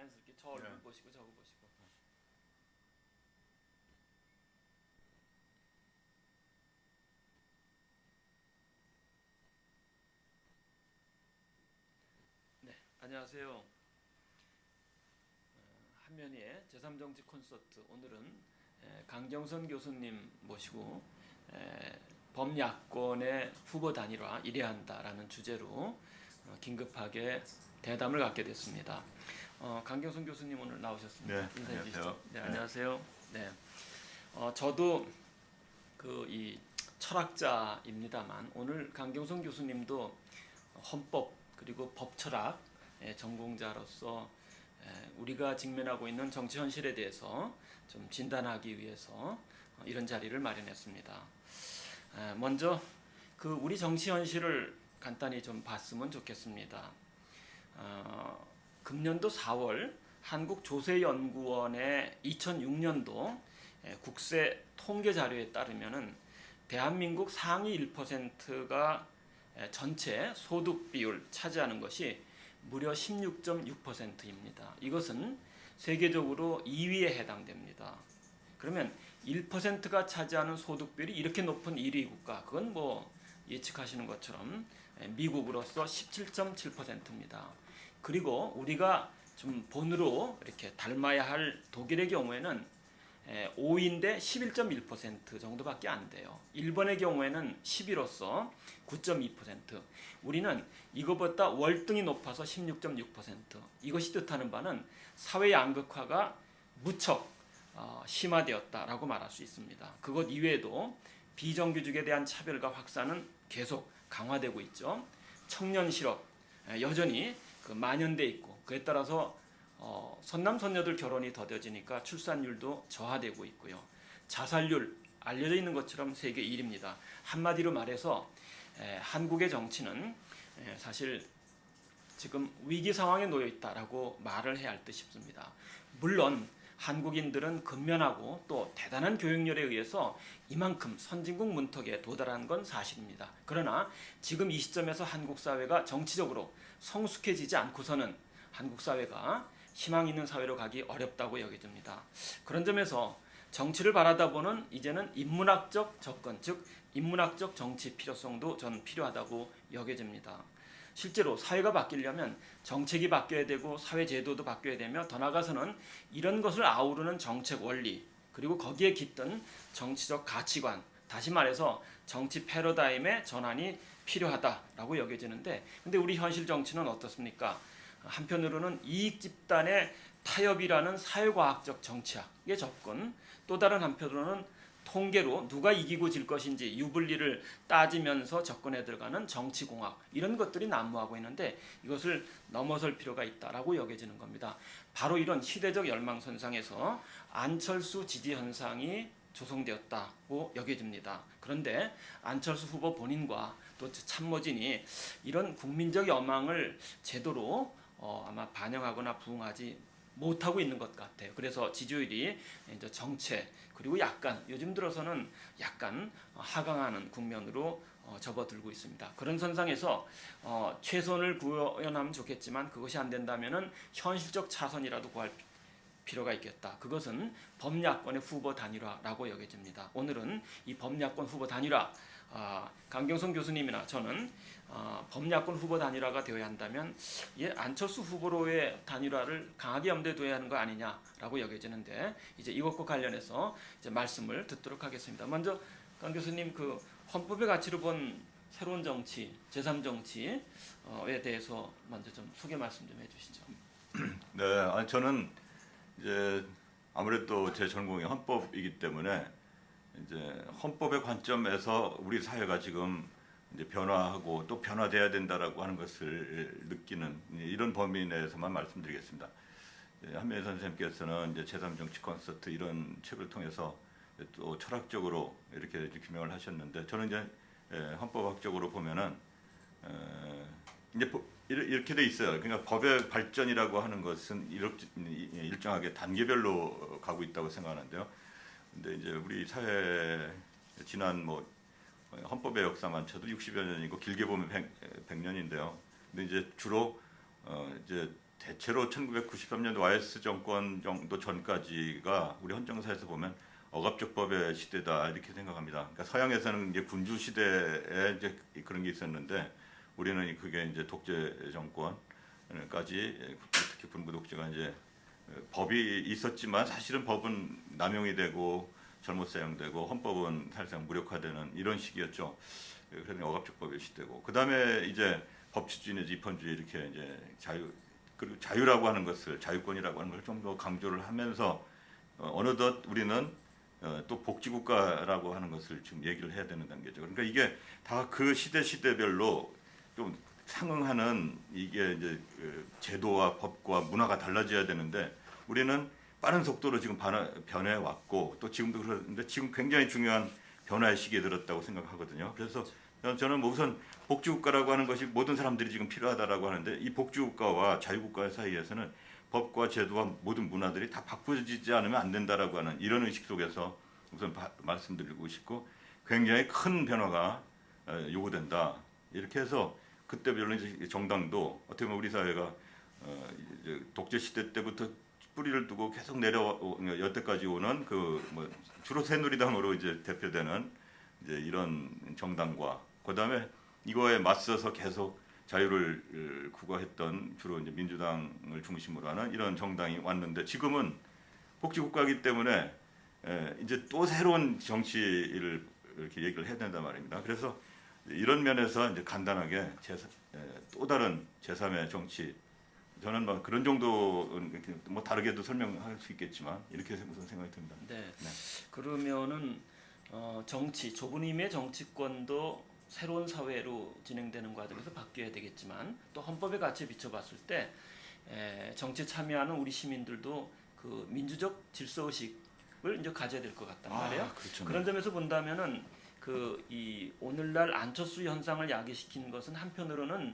자연스럽게 저 얼굴 네. 보시고 저거 보시고. 네, 안녕하세요. 한면희의 제3정치 콘서트, 오늘은 강경선 교수님 모시고 범야권의 후보 단일화 이래야 한다라는 주제로 긴급하게 대담을 갖게 됐습니다. 강경선 교수님 오늘 나오셨습니다. 네, 인사해 주시죠. 안녕하세요. 네, 안녕하세요. 네, 저도 이 철학자입니다만 오늘 강경선 교수님도 헌법 그리고 법철학 전공자로서 우리가 직면하고 있는 정치 현실에 대해서 좀 진단하기 위해서 이런 자리를 마련했습니다. 먼저 우리 정치 현실을 간단히 좀 봤으면 좋겠습니다. 금년도 4월 한국조세연구원의 2006년도 국세 통계 자료에 따르면은 대한민국 상위 1%가 전체 소득 비율 차지하는 것이 무려 16.6%입니다. 이것은 세계적으로 2위에 해당됩니다. 그러면 1%가 차지하는 소득 비율이 이렇게 높은 1위 국가, 그건 뭐 예측하시는 것처럼 미국으로서 17.7%입니다. 그리고 우리가 좀 본으로 이렇게 닮아야 할 독일의 경우에는 5위인데 11.1% 정도밖에 안 돼요. 일본의 경우에는 10위로서 9.2%. 우리는 이거보다 월등히 높아서 16.6%. 이것이 뜻하는 바는 사회 양극화가 무척 심화되었다라고 말할 수 있습니다. 그것 이외에도 비정규직에 대한 차별과 확산은 계속 강화되고 있죠. 청년 실업 여전히 만연돼 있고, 그에 따라서 선남 선녀들 결혼이 더뎌지니까 출산율도 저하되고 있고요. 자살률 알려져 있는 것처럼 세계 1위입니다. 한마디로 말해서 한국의 정치는 사실 지금 위기 상황에 놓여 있다라고 말을 해야 할 듯 싶습니다. 물론 한국인들은 근면하고 또 대단한 교육열에 의해서 이만큼 선진국 문턱에 도달한 건 사실입니다. 그러나 지금 이 시점에서 한국 사회가 정치적으로 성숙해지지 않고서는 한국 사회가 희망 있는 사회로 가기 어렵다고 여겨집니다. 그런 점에서 정치를 바라다 보는 이제는 인문학적 접근, 즉 인문학적 정치 필요성도 저는 필요하다고 여겨집니다. 실제로 사회가 바뀌려면 정책이 바뀌어야 되고 사회 제도도 바뀌어야 되며, 더 나아가서는 이런 것을 아우르는 정책 원리, 그리고 거기에 깃든 정치적 가치관, 다시 말해서 정치 패러다임의 전환이 필요하다라고 여겨지는데, 근데 우리 현실 정치는 어떻습니까? 한편으로는 이익 집단의 타협이라는 사회과학적 정치학의 접근, 또 다른 한편으로는 통계로 누가 이기고 질 것인지 유불리를 따지면서 접근해 들어가는 정치공학, 이런 것들이 난무하고 있는데 이것을 넘어설 필요가 있다라고 여겨지는 겁니다. 바로 이런 시대적 열망선상에서 안철수 지지 현상이 조성되었다고 여겨집니다. 그런데 안철수 후보 본인과 또 참모진이 이런 국민적 여망을 제대로 아마 반영하거나 부응하지 못하고 있는 것 같아요. 그래서 지지율이 이제 정체, 그리고 약간 요즘 들어서는 약간 하강하는 국면으로 접어들고 있습니다. 그런 선상에서 최선을 구현하면 좋겠지만 그것이 안 된다면은 현실적 차선이라도 구할 필요가 있겠다. 그것은 범야권의 후보 단일화라고 여겨집니다. 오늘은 이 범야권 후보 단일화, 강경선 교수님이나 저는 범야권 후보 단일화가 되어야 한다면 안철수 후보로의 단일화를 강하게 염두에 둬야 하는 거 아니냐라고 여겨지는데, 이제 이것과 관련해서 이제 말씀을 듣도록 하겠습니다. 먼저 강 교수님, 헌법의 가치로 본 새로운 정치, 제3정치에 대해서 먼저 좀 소개 말씀 좀 해주시죠. 네, 저는 이제 아무래도 제 전공이 헌법이기 때문에 이제 헌법의 관점에서 우리 사회가 지금 이제 변화하고 또 변화돼야 된다라고 하는 것을 느끼는 이런 범위 내에서만 말씀드리겠습니다. 한면희 선생님께서는 이제 제3정치 콘서트 이런 책을 통해서 또 철학적으로 이렇게 규명을 하셨는데, 저는 이제 헌법학적으로 보면은 이제 이렇게 돼 있어요. 그러니까 법의 발전이라고 하는 것은 일정하게 단계별로 가고 있다고 생각하는데요. 근데 이제 우리 사회 지난 헌법의 역사만 쳐도 60여 년이고 길게 보면 100년인데요. 근데 이제 주로 이제 대체로 1993년도 YS 정권 정도 전까지가 우리 헌정사에서 보면 억압적법의 시대다 이렇게 생각합니다. 그러니까 서양에서는 이제 군주 시대에 이제 그런 게 있었는데 우리는 그게 이제 독재 정권까지 특히 군부 독재가 이제 법이 있었지만 사실은 법은 남용이 되고 잘못 사용되고 헌법은 사실상 무력화되는 이런 시기였죠. 그래서 억압적법의 시대고 그 다음에 이제 법치주의 내지 입헌주의 이렇게 이제 그리고 자유라고 하는 것을 자유권이라고 하는 걸 좀 더 강조를 하면서 어느덧 우리는 또 복지국가라고 하는 것을 지금 얘기를 해야 되는 단계죠. 그러니까 이게 다 그 시대별로 좀 상응하는 이게 이제 제도와 법과 문화가 달라져야 되는데 우리는 빠른 속도로 지금 변해 왔고 또 지금도 그런데 지금 굉장히 중요한 변화의 시기에 들었다고 생각하거든요. 그래서 저는 뭐 우선 복지국가라고 하는 것이 모든 사람들이 지금 필요하다라고 하는데 이 복지국가와 자유국가 사이에서는 법과 제도와 모든 문화들이 다 바꾸어지지 않으면 안 된다라고 하는 이런 의식 속에서 우선 말씀드리고 싶고 굉장히 큰 변화가 요구된다. 이렇게 해서 그때별로 이제 정당도 어떻게 보면 우리 사회가 이제 독재 시대 때부터 뿌리를 두고 계속 여태까지 오는 그 뭐 주로 새누리당으로 이제 대표되는 이제 이런 정당과 그다음에 이거에 맞서서 계속 자유를 구가했던 주로 이제 민주당을 중심으로 하는 이런 정당이 왔는데 지금은 복지국가이기 때문에 이제 또 새로운 정치를 이렇게 얘기를 해야 된단 말입니다. 그래서 이런 면에서 이제 간단하게 또 다른 제3의 정치 저는 뭐 그런 정도는 뭐 다르게도 설명할 수 있겠지만 이렇게 우선 생각이 듭니다. 네. 네. 그러면은 정치 좁은 의미의 정치권도 새로운 사회로 진행되는 과정에서 바뀌어야 되겠지만 또 헌법의 가치에 비춰봤을 때 정치에 참여하는 우리 시민들도 그 민주적 질서 의식을 이제 가져야 될 것 같단 말이에요. 그렇죠. 그런 점에서 본다면은 그 이 오늘날 안철수 현상을 야기시킨 것은 한편으로는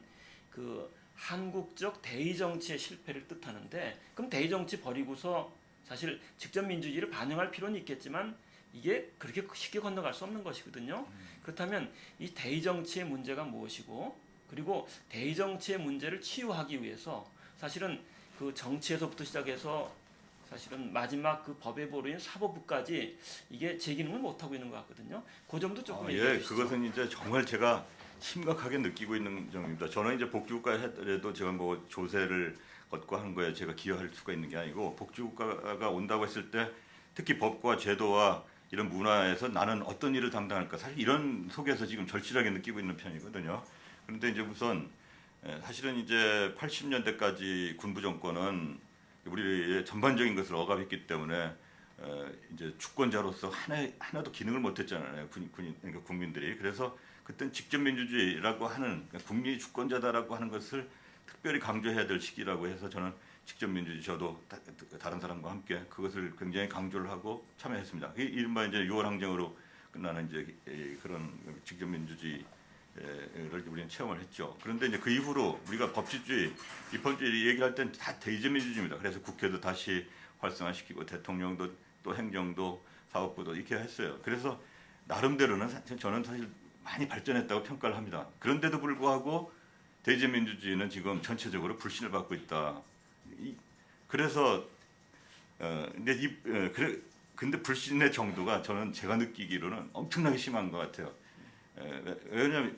그 한국적 대의 정치의 실패를 뜻하는데 그럼 대의 정치 버리고서 사실 직접 민주주의를 반영할 필요는 있겠지만 이게 그렇게 쉽게 건너갈 수 없는 것이거든요. 그렇다면 이 대의 정치의 문제가 무엇이고 그리고 대의 정치의 문제를 치유하기 위해서 사실은 그 정치에서부터 시작해서 사실은 마지막 그 법의 보루인 사법부까지 이게 제 기능을 못 하고 있는 것 같거든요. 그 점도 조금 얘기해 주시죠. 그것은 이제 정말 제가 심각하게 느끼고 있는 점입니다. 저는 이제 복지국가 해도 제가 뭐 조세를 걷고 하는 거에 제가 기여할 수가 있는 게 아니고 복지국가가 온다고 했을 때 특히 법과 제도와 이런 문화에서 나는 어떤 일을 담당할까 사실 이런 속에서 지금 절실하게 느끼고 있는 편이거든요. 그런데 이제 우선 사실은 이제 80년대까지 군부 정권은 우리의 전반적인 것을 억압했기 때문에 이제 주권자로서 하나도 기능을 못했잖아요. 그러니까 국민들이. 그래서 그때는 직접 민주주의라고 하는 국민이 주권자다라고 하는 것을 특별히 강조해야 될 시기라고 해서 저는 직접 민주주의 저도 다른 사람과 함께 그것을 굉장히 강조를 하고 참여했습니다. 이른바 이제 6월 항쟁으로 끝나는 이제 그런 직접 민주주의를 우리는 체험을 했죠. 그런데 이제 그 이후로 우리가 법치주의, 입헌주의 얘기할 때는 다 대의제 민주주의입니다. 그래서 국회도 다시 활성화시키고 대통령도 또 행정도 사법부도 이렇게 했어요. 그래서 나름대로는 저는 사실 많이 발전했다고 평가를 합니다. 그런데도 불구하고 대의제 민주주의는 지금 전체적으로 불신을 받고 있다. 그래서 근데 불신의 정도가 저는 제가 느끼기로는 엄청나게 심한 것 같아요. 왜냐하면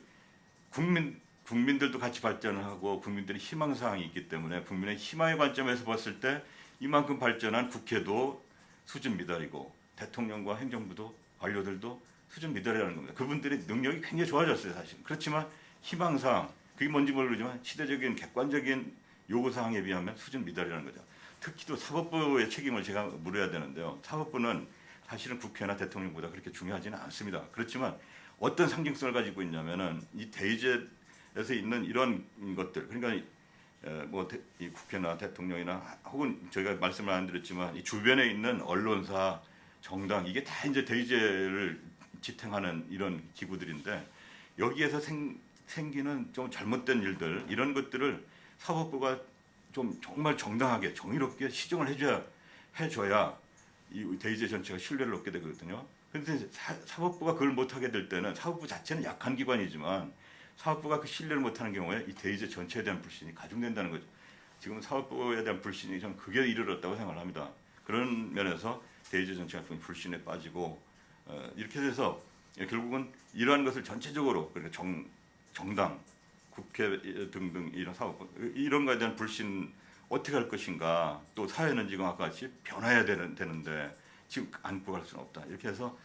국민들도 같이 발전을 하고 국민들의 희망 사항이 있기 때문에 국민의 희망의 관점에서 봤을 때 이만큼 발전한 국회도 수준 미달이고 대통령과 행정부도 관료들도 수준 미달이라는 겁니다. 그분들의 능력이 굉장히 좋아졌어요, 사실. 그렇지만 희망사항 그게 뭔지 모르지만 시대적인 객관적인 요구사항에 비하면 수준 미달이라는 거죠. 특히 또 사법부의 책임을 제가 물어야 되는데요. 사법부는 사실은 국회나 대통령보다 그렇게 중요하지는 않습니다. 그렇지만 어떤 상징성을 가지고 있냐면은 이 대의제에서 있는 이런 것들 그러니까 이 국회나 대통령이나 혹은 저희가 말씀을 안 드렸지만 이 주변에 있는 언론사, 정당 이게 다 이제 대의제를 지탱하는 이런 기구들인데 여기에서 생기는 좀 잘못된 일들 이런 것들을 사법부가 좀 정말 정당하게 정의롭게 시정을 해줘야 이 대의제 전체가 신뢰를 얻게 되거든요. 그런데 사법부가 그걸 못하게 될 때는 사법부 자체는 약한 기관이지만 사법부가 그 신뢰를 못하는 경우에 이 대의제 전체에 대한 불신이 가중된다는 거죠. 지금 사법부에 대한 불신이 좀 극에 이르렀다고 생각을 합니다. 그런 면에서 대의제 정치 같은 불신에 빠지고 이렇게 돼서 결국은 이러한 것을 전체적으로 그러니까 정당, 국회 등등 이런 사법 이런 거에 대한 불신 어떻게 할 것인가 또 사회는 지금 아까 같이 변화해야 되는데 지금 안고 갈 수는 없다. 이렇게 해서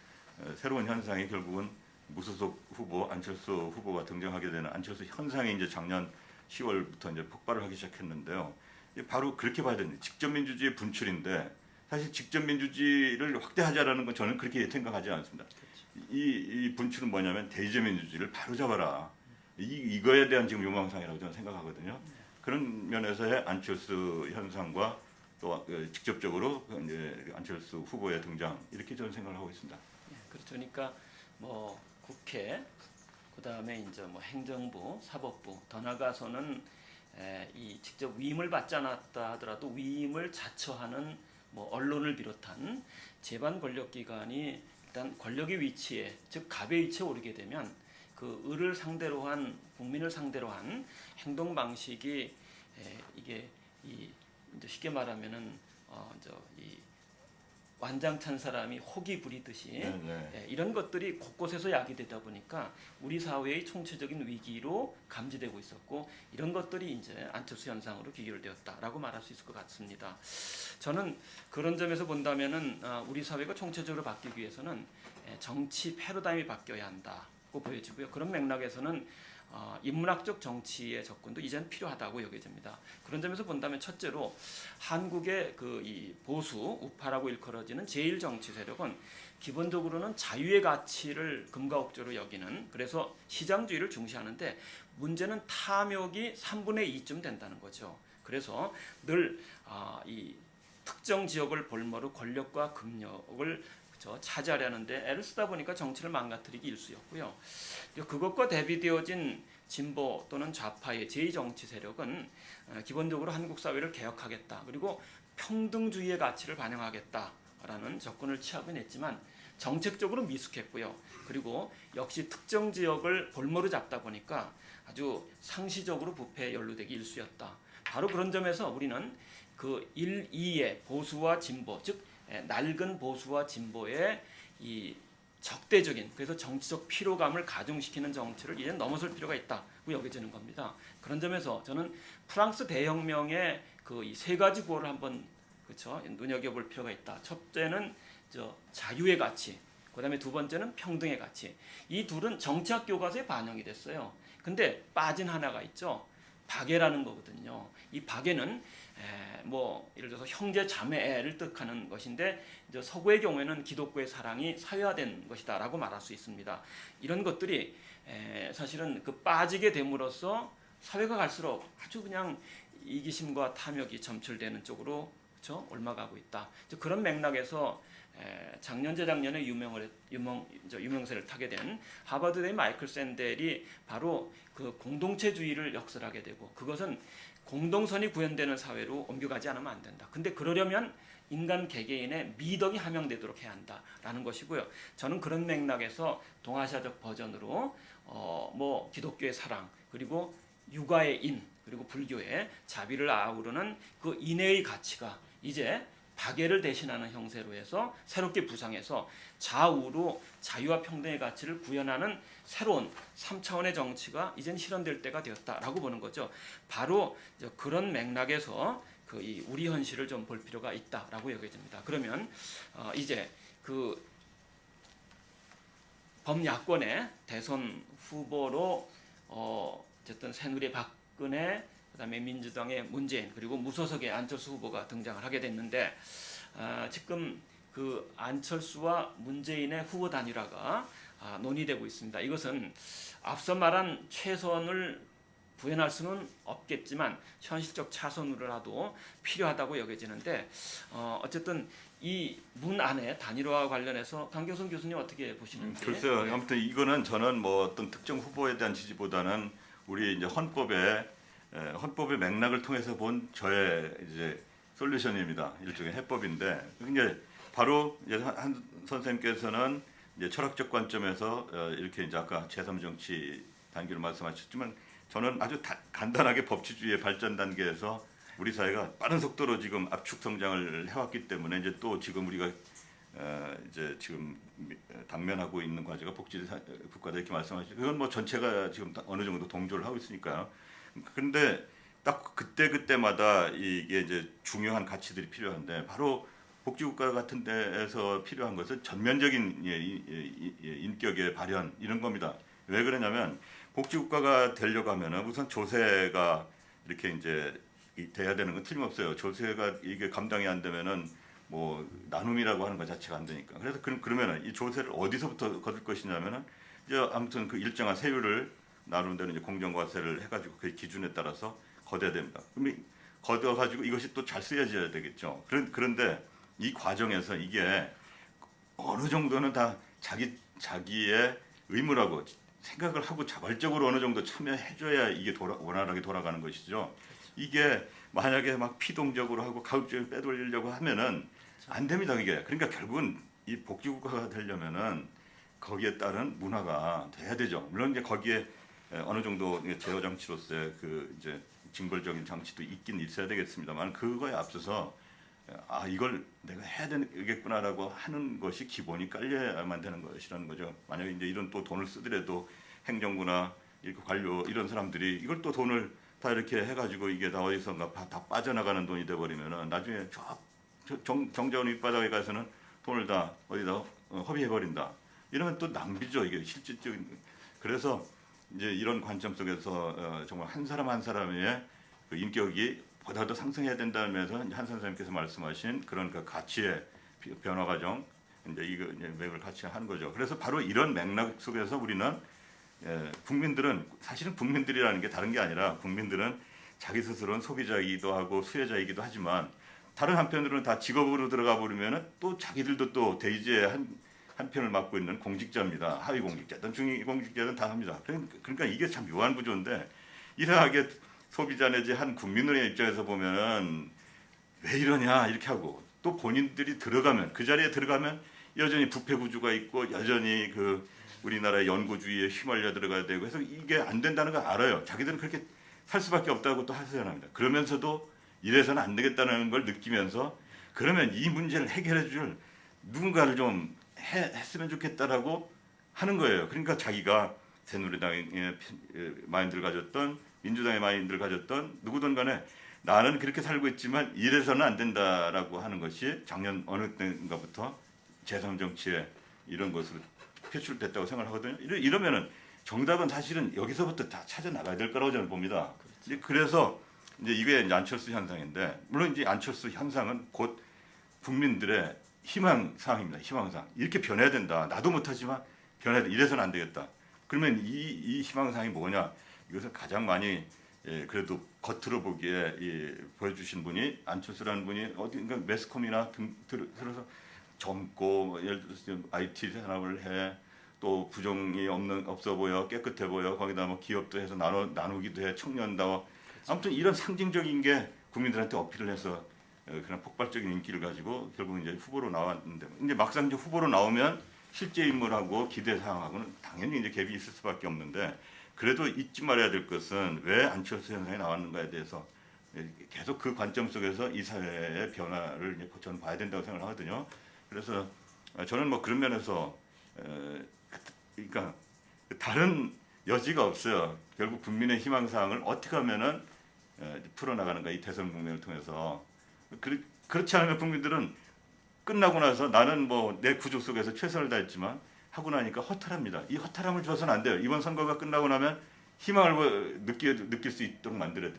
새로운 현상이 결국은 무소속 후보 안철수 후보가 등장하게 되는 안철수 현상이 이제 작년 10월부터 이제 폭발을 하기 시작했는데요. 바로 그렇게 봐야 되는 직접 민주주의의 분출인데 사실 직접 민주주의를 확대하자라는 건 저는 그렇게 생각하지 않습니다. 이 분출은 뭐냐면 대의제 민주주의를 바로잡아라. 이거에 대한 지금 요망상이라고 저는 생각하거든요. 그런 면에서의 안철수 현상과 또 직접적으로 이제 안철수 후보의 등장 이렇게 저는 생각을 하고 있습니다. 그렇죠. 그러니까 뭐 국회, 그다음에 이제 뭐 행정부, 사법부, 더 나아가서는 이 직접 위임을 받지 않았다 하더라도 위임을 자처하는 뭐 언론을 비롯한 재반 권력기관이 일단 권력의 위치에 즉 갑의 위치에 오르게 되면 그 을을 상대로 한 국민을 상대로 한 행동 방식이 이게 이제 쉽게 말하면은 이 완장찬 사람이 혹이 부리듯이 이런 것들이 곳곳에서 야기되다 보니까 우리 사회의 총체적인 위기로 감지되고 있었고 이런 것들이 이제 안철수 현상으로 귀결되었다라고 말할 수 있을 것 같습니다. 저는 그런 점에서 본다면은 우리 사회가 총체적으로 바뀌기 위해서는 정치 패러다임이 바뀌어야 한다고 보여지고요. 그런 맥락에서는 인문학적 정치의 접근도 이제는 필요하다고 여겨집니다. 그런 점에서 본다면 첫째로 한국의 이 보수 우파라고 일컬어지는 제1정치 세력은 기본적으로는 자유의 가치를 금가옥조로 여기는 그래서 시장주의를 중시하는데 문제는 탐욕이 3분의 2쯤 된다는 거죠. 그래서 늘 이 특정 지역을 볼모로 권력과 금력을 차지하려는데 애를 쓰다 보니까 정치를 망가뜨리기 일쑤였고요. 그것과 대비되어진 진보 또는 좌파의 제2정치 세력은 기본적으로 한국 사회를 개혁하겠다. 그리고 평등주의의 가치를 반영하겠다라는 접근을 취하긴 했지만 정책적으로 미숙했고요. 그리고 역시 특정 지역을 볼모로 잡다 보니까 아주 상시적으로 부패에 연루되기 일쑤였다. 바로 그런 점에서 우리는 그 1, 2의 보수와 진보, 즉 낡은 보수와 진보의 이 적대적인 그래서 정치적 피로감을 가중시키는 정치를 이제 넘어설 필요가 있다고 여겨지는 겁니다. 그런 점에서 저는 프랑스 대혁명의 그 이 세 가지 구호를 한번 그렇죠 눈여겨볼 필요가 있다. 첫째는 자유의 가치, 그다음에 두 번째는 평등의 가치. 이 둘은 정치학 교과서에 반영이 됐어요. 근데 빠진 하나가 있죠. 박애라는 거거든요. 이 박애는 뭐 예를 들어서 형제 자매를 뜻하는 것인데 이제 서구의 경우에는 기독교의 사랑이 사회화된 것이다라고 말할 수 있습니다. 이런 것들이 사실은 그 빠지게 됨으로써 사회가 갈수록 아주 그냥 이기심과 탐욕이 점철되는 쪽으로 그렇죠? 옮아가고 있다. 그런 맥락에서 작년 재작년에 유명세를 타게 된 하버드대 마이클 샌델이 바로 그 공동체주의를 역설하게 되고 그것은 공동선이 구현되는 사회로 옮겨가지 않으면 안 된다. 근데 그러려면 인간 개개인의 미덕이 함양되도록 해야 한다라는 것이고요. 저는 그런 맥락에서 동아시아적 버전으로 뭐 기독교의 사랑 그리고 육아의 인 그리고 불교의 자비를 아우르는 그 인애의 가치가 이제 박애를 대신하는 형태로 해서 새롭게 부상해서 좌우로 자유와 평등의 가치를 구현하는 새로운 3차원의 정치가 이젠 실현될 때가 되었다라고 보는 거죠. 바로 그런 맥락에서 이 우리 현실을 좀 볼 필요가 있다라고 여겨집니다. 그러면 이제 그 범야권의 대선 후보로 어쨌든 새누리 박근혜 그다음에 민주당의 문재인 그리고 무소속의 안철수 후보가 등장을 하게 됐는데 지금 그 안철수와 문재인의 후보 단일화가 논의되고 있습니다. 이것은 앞서 말한 최선을 구현할 수는 없겠지만 현실적 차선으로라도 필요하다고 여겨지는데 어쨌든 이 문 안에 단일화와 관련해서 강경선 교수님 어떻게 보시는지? 글쎄요. 아무튼 이거는 저는 뭐 어떤 특정 후보에 대한 지지보다는 우리 이제 헌법의 맥락을 통해서 본 저의 이제 솔루션입니다. 일종의 해법인데 이게 바로 이제 한 선생님께서는 이제 철학적 관점에서 이렇게 이제 아까 제3정치 단계로 말씀하셨지만 저는 아주 간단하게 법치주의의 발전 단계에서 우리 사회가 빠른 속도로 지금 압축 성장을 해왔기 때문에 이제 또 지금 우리가 이제 지금 당면하고 있는 과제가 복지 국가다 이렇게 말씀하시죠. 그건 뭐 전체가 지금 어느 정도 동조를 하고 있으니까요. 그런데 딱 그때마다 이게 이제 중요한 가치들이 필요한데 바로 복지국가 같은 데에서 필요한 것은 전면적인 인격의 발현 이런 겁니다. 왜 그러냐면 복지국가가 되려고 하면은 우선 조세가 이렇게 이제 돼야 되는 건 틀림없어요. 조세가 이게 감당이 안 되면은 뭐 나눔이라고 하는 것 자체가 안 되니까. 그래서 그러면은 이 조세를 어디서부터 거둘 것이냐면은 이제 아무튼 그 일정한 세율을 나름대로 이제 공정과세를 해가지고 그 기준에 따라서 거둬야 됩니다. 그럼 거둬가지고 이것이 또 잘 쓰여져야 되겠죠. 그런데 이 과정에서 이게 어느 정도는 다 자기의 의무라고 생각을 하고 자발적으로 어느 정도 참여해줘야 이게 원활하게 돌아가는 것이죠. 이게 만약에 막 피동적으로 하고 가급적이면 빼돌리려고 하면은 안 됩니다. 이게 그러니까 결국은 이 복지국가가 되려면은 거기에 따른 문화가 돼야 되죠. 물론 이제 거기에 어느 정도 제어 장치로서의 그 이제 징벌적인 장치도 있긴 있어야 되겠습니다만 그거에 앞서서 이걸 내가 해야 되겠구나라고 하는 것이 기본이 깔려야만 되는 것이라는 거죠. 만약에 이제 이런 또 돈을 쓰더라도 행정부나 이렇게 관료 이런 사람들이 이걸 또 돈을 다 이렇게 해가지고 이게 다 어디선가 다 빠져나가는 돈이 돼버리면은 나중에 정자원 밑바닥에 가서는 돈을 다 어디다 허비해버린다. 이러면 또 낭비죠. 이게 실질적인. 그래서 이제 이런 관점 속에서 정말 한 사람 한 사람의 그 인격이 보다 더 상승해야 된다는 면에서 한 선생님께서 말씀하신 그런 그 가치의 변화 과정 이제 이거 이제 맥을 같이 하는 거죠. 그래서 바로 이런 맥락 속에서 우리는 국민들은 사실은 국민들이라는 게 다른 게 아니라 국민들은 자기 스스로는 소비자이기도 하고 수혜자이기도 하지만 다른 한편으로는 다 직업으로 들어가 버리면은 또 자기들도 또 대의제의 한 편을 맡고 있는 공직자입니다. 하위 공직자든 중위 공직자든 다 합니다. 그러니까 이게 참 묘한 구조인데 이상하게 소비자 내지 한 국민의 입장에서 보면은 왜 이러냐 이렇게 하고 또 본인들이 들어가면 그 자리에 들어가면 여전히 부패 구조가 있고 여전히 그 우리나라의 연구주의에 휘말려 들어가야 되고 해서 이게 안 된다는 걸 알아요. 자기들은 그렇게 살 수밖에 없다고 또 하소연합니다. 그러면서도 이래서는 안 되겠다는 걸 느끼면서 그러면 이 문제를 해결해 줄 누군가를 좀 했으면 좋겠다라고 하는 거예요. 그러니까 자기가 새누리당의 마인드를 가졌던 민주당의 마인드를 가졌던 누구든 간에 나는 그렇게 살고 있지만 이래서는 안 된다라고 하는 것이 작년 어느 때인가부터 제3정치에 이런 것으로 표출됐다고 생각하거든요. 이러면은 정답은 사실은 여기서부터 다 찾아 나가야 될 거라고 저는 봅니다. 그래서 이제 이게 이제 안철수 현상인데 물론 이제 안철수 현상은 곧 국민들의 희망 사항입니다. 희망사항. 이렇게 변해야 된다. 나도 못하지만 변해야 돼. 이래서는 안 되겠다. 그러면 이 희망 사항이 뭐냐? 이것을 가장 많이 그래도 겉으로 보기에 보여주신 분이 안철수라는 분이 어딘가 매스컴이나 들어서 젊고 예를 들어서 IT 산업을 해 또 부정이 없어 보여 깨끗해 보여 거기다 뭐 기업도 해서 나누기도 해 청년다워 아무튼 이런 상징적인 게 국민들한테 어필을 해서 그런 폭발적인 인기를 가지고 결국 이제 후보로 나왔는데 이제 막상 이제 후보로 나오면 실제 인물하고 기대 사항하고는 당연히 이제 갭이 있을 수밖에 없는데 그래도 잊지 말아야 될 것은 왜 안철수 현상이 나왔는가에 대해서 계속 그 관점 속에서 이 사회의 변화를 이제 저는 봐야 된다고 생각하거든요. 그래서 저는 뭐 그런 면에서 그러니까 다른 여지가 없어요. 결국 국민의 희망 사항을 어떻게 하면은 풀어나가는가 이 대선 국면을 통해서 그렇지 않으면 국민들은 끝나고 나서 나는 뭐 내 구조 속에서 최선을 다했지만 하고 나니까 허탈합니다. 이 허탈함을 줘서는 안 돼요. 이번 선거가 끝나고 나면 희망을 느낄 수 있도록 만들어야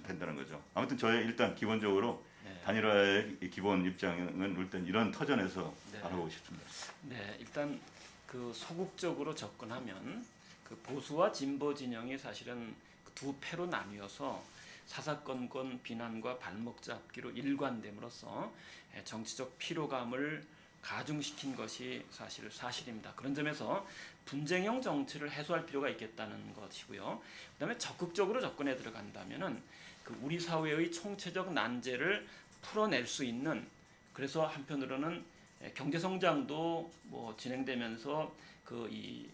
된다는 거죠. 아무튼 저의 일단 기본적으로 단일화의 기본 입장은 일단 이런 터전에서 알아보고 싶습니다. 네, 일단 그 소극적으로 접근하면 그 보수와 진보 진영이 사실은 두 패로 나뉘어서 사사건건 비난과 발목 잡기로 일관됨으로써 정치적 피로감을 가중시킨 것이 사실입니다. 그런 점에서 분쟁형 정치를 해소할 필요가 있겠다는 것이고요. 그다음에 적극적으로 접근해 들어간다면은 그 우리 사회의 총체적 난제를 풀어낼 수 있는 그래서 한편으로는 경제 성장도 뭐 진행되면서 그 이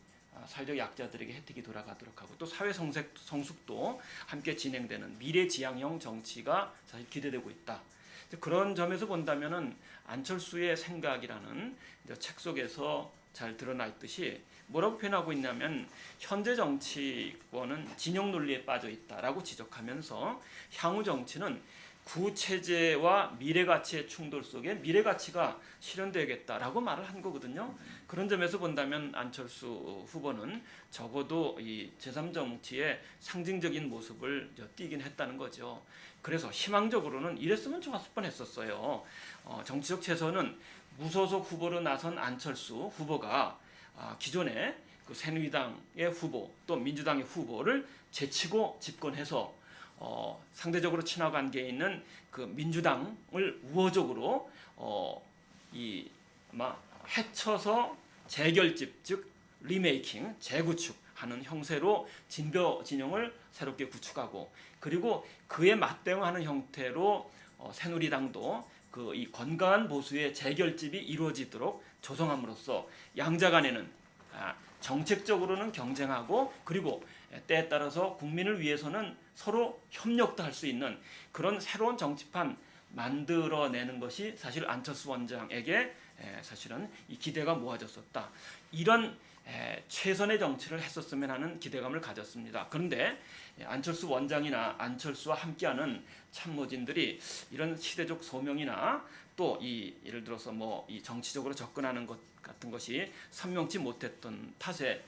사회적 약자들에게 혜택이 돌아가도록 하고 또 사회 성숙도 함께 진행되는 미래지향형 정치가 사실 기대되고 있다. 그런 점에서 본다면은 안철수의 생각이라는 책 속에서 잘 드러나 있듯이 뭐라고 표현하고 있냐면 현재 정치권은 진영 논리에 빠져 있다라고 지적하면서 향후 정치는 구체제와 미래가치의 충돌 속에 미래가치가 실현되겠다라고 말을 한 거거든요. 그런 점에서 본다면 안철수 후보는 적어도 이 제3정치의 상징적인 모습을 띠긴 했다는 거죠. 그래서 희망적으로는 이랬으면 좋았을 뻔했었어요. 정치적 최선은 무소속 후보로 나선 안철수 후보가 기존의 그 새누리당의 후보 또 민주당의 후보를 제치고 집권해서 상대적으로 친화 관계에 있는 그 민주당을 우호적으로 해쳐서 재결집 즉 리메이킹 재구축하는 형태로 진보 진영을 새롭게 구축하고 그리고 그에 맞대응하는 형태로 새누리당도 그 이 건강한 보수의 재결집이 이루어지도록 조성함으로써 양자 간에는 정책적으로는 경쟁하고 그리고 때에 따라서 국민을 위해서는 서로 협력도 할 수 있는 그런 새로운 정치판 만들어내는 것이 사실 안철수 원장에게 사실은 이 기대가 모아졌었다. 이런 최선의 정치를 했었으면 하는 기대감을 가졌습니다. 그런데 안철수 원장이나 안철수와 함께하는 참모진들이 이런 시대적 소명이나 또 예를 들어서 이 정치적으로 접근하는 것 같은 것이 선명치 못했던 탓에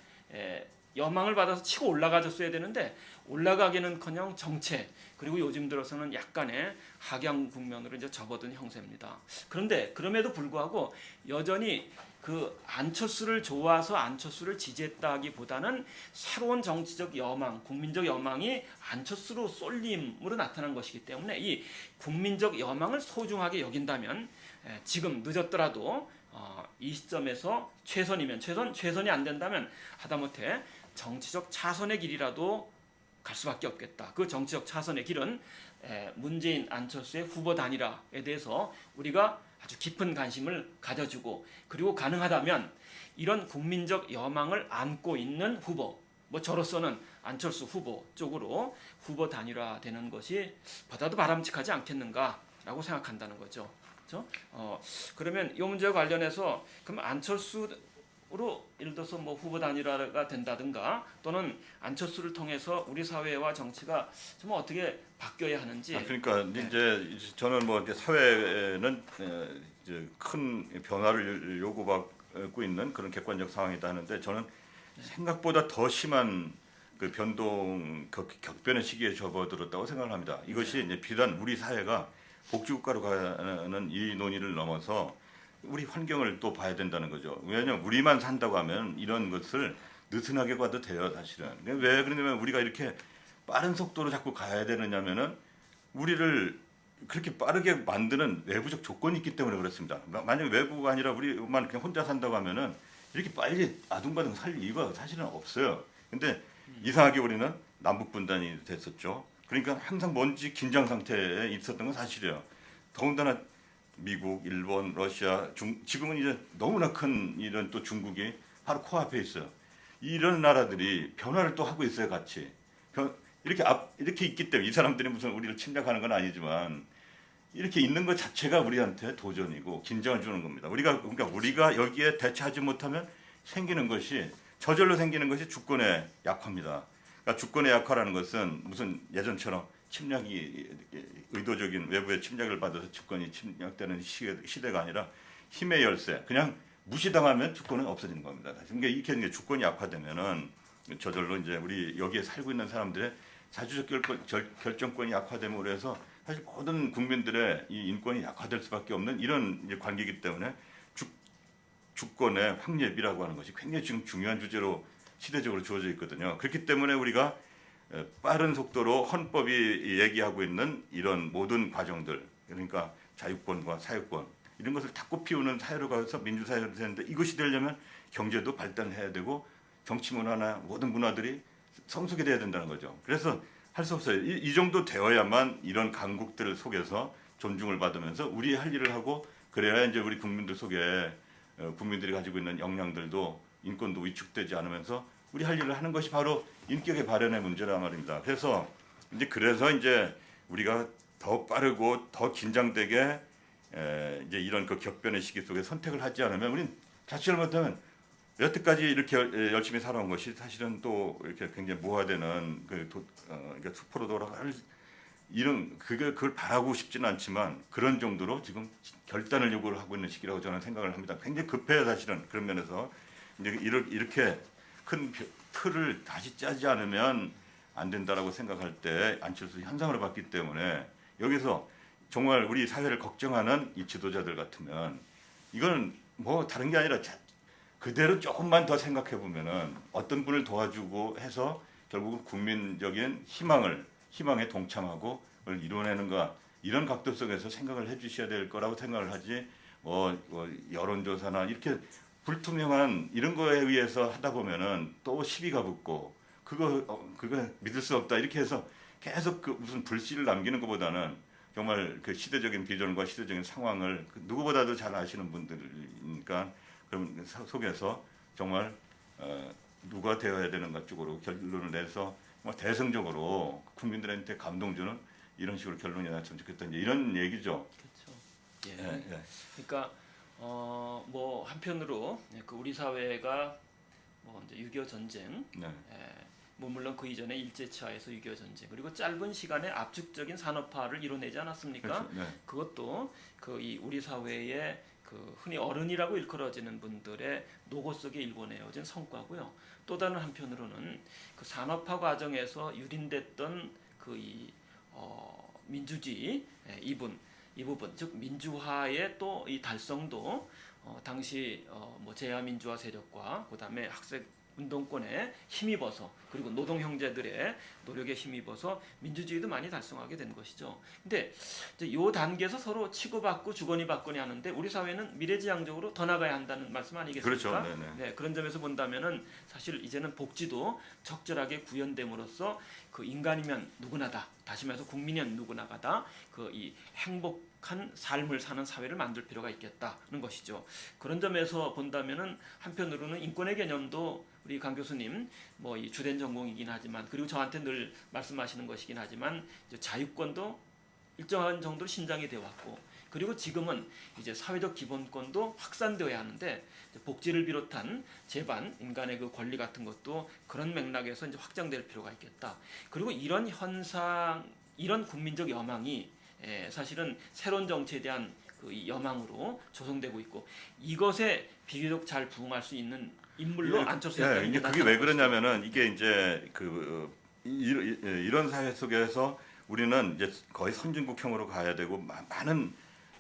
여망을 받아서 치고 올라가줬어야 되는데 올라가기는커녕 정체 그리고 요즘 들어서는 약간의 하강 국면으로 이제 접어든 형세입니다. 그런데 그럼에도 불구하고 여전히 그 안철수를 좋아서 안철수를 지지했다기보다는 새로운 정치적 여망, 국민적 여망이 안철수로 쏠림으로 나타난 것이기 때문에 이 국민적 여망을 소중하게 여긴다면 지금 늦었더라도 이 시점에서 최선이 안 된다면 하다못해 정치적 차선의 길이라도 갈 수밖에 없겠다. 그 정치적 차선의 길은 문재인 안철수의 후보 단일화에 대해서 우리가 아주 깊은 관심을 가져주고 그리고 가능하다면 이런 국민적 여망을 안고 있는 후보 저로서는 안철수 후보 쪽으로 후보 단일화되는 것이 보다도 바람직하지 않겠는가라고 생각한다는 거죠. 그렇죠? 그러면 이 문제와 관련해서 그럼 안철수로 예를 들어서 후보 단일화가 된다든가 또는 안철수를 통해서 우리 사회와 정치가 좀 어떻게 바뀌어야 하는지. 그러니까 이제 저는 이제 사회는 이제 큰 변화를 요구받고 있는 그런 객관적 상황이다 하는데 저는 생각보다 더 심한 그 격변의 시기에 접어들었다고 생각을 합니다. 이것이 이제 비단 우리 사회가 복지국가로 가는 이 논의를 넘어서 우리 환경을 또 봐야 된다는 거죠. 왜냐하면 우리만 산다고 하면 이런 것을 느슨하게 봐도 돼요, 사실은. 왜 그러냐면 우리가 이렇게 빠른 속도로 자꾸 가야 되느냐면은 우리를 그렇게 빠르게 만드는 외부적 조건이 있기 때문에 그렇습니다. 만약에 외부가 아니라 우리만 그냥 혼자 산다고 하면은 이렇게 빨리 아둥바둥 살 이유가 사실은 없어요. 근데 이상하게 우리는 남북 분단이 됐었죠. 그러니까 항상 먼지 긴장 상태에 있었던 건 사실이에요. 더군다나 미국, 일본, 러시아, 지금은 이제 너무나 큰 이런 또 중국이 바로 코앞에 있어요. 이런 나라들이 변화를 또 하고 있어요, 같이. 이렇게 있기 때문에 이 사람들이 무슨 우리를 침략하는 건 아니지만 이렇게 있는 것 자체가 우리한테 도전이고 긴장을 주는 겁니다. 그러니까 우리가 여기에 대처하지 못하면 저절로 생기는 것이 주권의 약화입니다. 그러니까 주권의 약화라는 것은 무슨 예전처럼 침략이 의도적인 외부의 침략을 받아서 주권이 침략되는 시대가 아니라 힘의 열쇠. 그냥 무시당하면 주권은 없어지는 겁니다. 그러니까 이렇게 주권이 약화되면은 저절로 이제 우리 여기에 살고 있는 사람들의 자주적 결정권이 약화됨으로 해서 사실 모든 국민들의 이 인권이 약화될 수밖에 없는 이런 이제 관계이기 때문에 주권의 확립이라고 하는 것이 굉장히 지금 중요한 주제로 시대적으로 주어져 있거든요. 그렇기 때문에 우리가 빠른 속도로 헌법이 얘기하고 있는 이런 모든 과정들, 그러니까 자유권과 사유권 이런 것을 탁구 피우는 사회로 가서 민주사회로 되는데 이것이 되려면 경제도 발전해야 되고 정치 문화나 모든 문화들이 성숙이 돼야 된다는 거죠. 그래서 할 수 없어요. 이 정도 되어야만 이런 강국들 속에서 존중을 받으면서 우리 할 일을 하고 그래야 이제 우리 국민들 속에 국민들이 가지고 있는 역량들도 인권도 위축되지 않으면서 우리 할 일을 하는 것이 바로 인격의 발현의 문제란 말입니다. 그래서 이제 우리가 더 빠르고 더 긴장되게 이제 이런 그 격변의 시기 속에 선택을 하지 않으면 우리는 자칫 못하면 여태까지 이렇게 열심히 살아온 것이 사실은 또 이렇게 굉장히 모호되는 그러니까 수포로 돌아갈 그걸 바라고 싶지는 않지만 그런 정도로 지금 결단을 요구를 하고 있는 시기라고 저는 생각을 합니다. 굉장히 급해요, 사실은. 그런 면에서 이제 이렇게 큰 틀을 다시 짜지 않으면 안 된다라고 생각할 때 안철수 현상으로 봤기 때문에 여기서 정말 우리 사회를 걱정하는 이 지도자들 같으면 이거는 뭐 다른 게 아니라 그대로 조금만 더 생각해 보면은 어떤 분을 도와주고 해서 결국은 국민적인 희망에 동참하고 그걸 이뤄내는가 이런 각도 속에서 생각을 해주셔야 될 거라고 생각을 하지 여론조사나 이렇게 불투명한 이런 거에 의해서 하다 보면은 또 시비가 붙고 그거 믿을 수 없다 이렇게 해서 계속 그 무슨 불씨를 남기는 것보다는 정말 그 시대적인 비전과 시대적인 상황을 누구보다도 잘 아시는 분들이니까 그럼 속에서 정말 누가 되어야 되는가 쪽으로 결론을 내서 대승적으로 국민들한테 감동 주는 이런 식으로 결론이 났으면 좋겠다 이런 얘기죠. 그렇죠. 예. 그러니까 뭐 한편으로 그 우리 사회가 뭐 이제 6.25 전쟁, 뭐 물론 그 이전에 일제치하에서 6.25 전쟁 그리고 짧은 시간에 압축적인 산업화를 이뤄내지 않았습니까? 그렇죠. 그것도 이 우리 사회의 그 흔히 어른이라고 일컬어지는 분들의 노고 속에 일궈내어진 성과고요. 또 다른 한편으로는 그 산업화 과정에서 유린됐던 민주주의 이 부분 즉 민주화의 또 이 달성도 당시 뭐 제야민주화 세력과 그다음에 학생 운동권에 힘입어서 그리고 노동 형제들의 노력에 힘입어서 민주주의도 많이 달성하게 된 것이죠. 근데 이제 요 단계에서 서로 치고받고 주거니 받거니 하는데 우리 사회는 미래지향적으로 더 나가야 한다는 말씀 아니겠습니까? 그렇죠. 네, 그런 점에서 본다면은 사실 이제는 복지도 적절하게 구현됨으로써 그 인간이면 누구나다, 다시 말해서 국민이면 누구나가다 이 행복한 삶을 사는 사회를 만들 필요가 있겠다는 것이죠. 그런 점에서 본다면은 한편으로는 인권의 개념도 우리 강 교수님 뭐 이 주된 전공이긴 하지만 그리고 저한테 늘 말씀하시는 것이긴 하지만 이제 자유권도 일정한 정도로 신장이 되어 왔고 그리고 지금은 이제 사회적 기본권도 확산되어야 하는데 복지를 비롯한 제반 인간의 그 권리 같은 것도 그런 맥락에서 이제 확장될 필요가 있겠다. 그리고 이런 현상, 이런 국민적 여망이 사실은 새로운 정치에 대한 그 여망으로 조성되고 있고 이것에 비교적 잘 부응할 수 있는 인물로 안철수 대통령이 이제 그게 왜 그러냐면은 이게 이제 이런 사회 속에서 우리는 이제 거의 선진국형으로 가야 되고 많은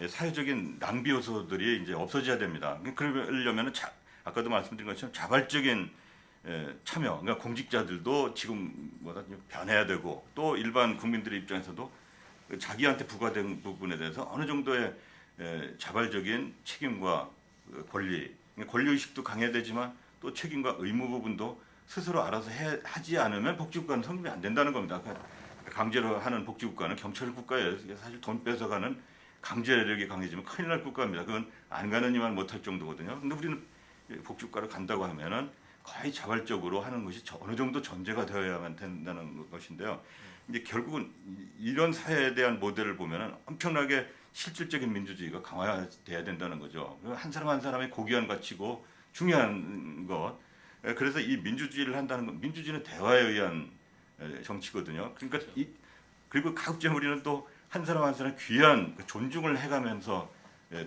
사회적인 낭비 요소들이 이제 없어져야 됩니다. 그러려면은 아까도 말씀드린 것처럼 자발적인 참여, 그러니까 공직자들도 지금 변해야 되고 또 일반 국민들의 입장에서도 자기한테 부과된 부분에 대해서 어느 정도의 자발적인 책임과 권리 의식도 강해야 되지만 또 책임과 의무 부분도 스스로 알아서 하지 않으면 복지국가는 성립이 안 된다는 겁니다. 강제로 하는 복지국가는 경찰 국가예요. 사실 돈 뺏어가는 강제력이 강해지면 큰일 날 국가입니다. 그건 안 가느니만 못할 정도거든요. 근데 우리는 복지국가를 간다고 하면은 거의 자발적으로 하는 것이 어느 정도 전제가 되어야만 된다는 것인데요. 이제 결국은 이런 사회에 대한 모델을 보면은 엄청나게 실질적인 민주주의가 강화돼야 된다는 거죠. 한 사람 한 사람의 고귀한 가치고 중요한 것. 그래서 이 민주주의를 한다는 건 민주주의는 대화에 의한 정치거든요. 그러니까 그리고 가급적 우리는 또 한 사람 한 사람 귀한 존중을 해가면서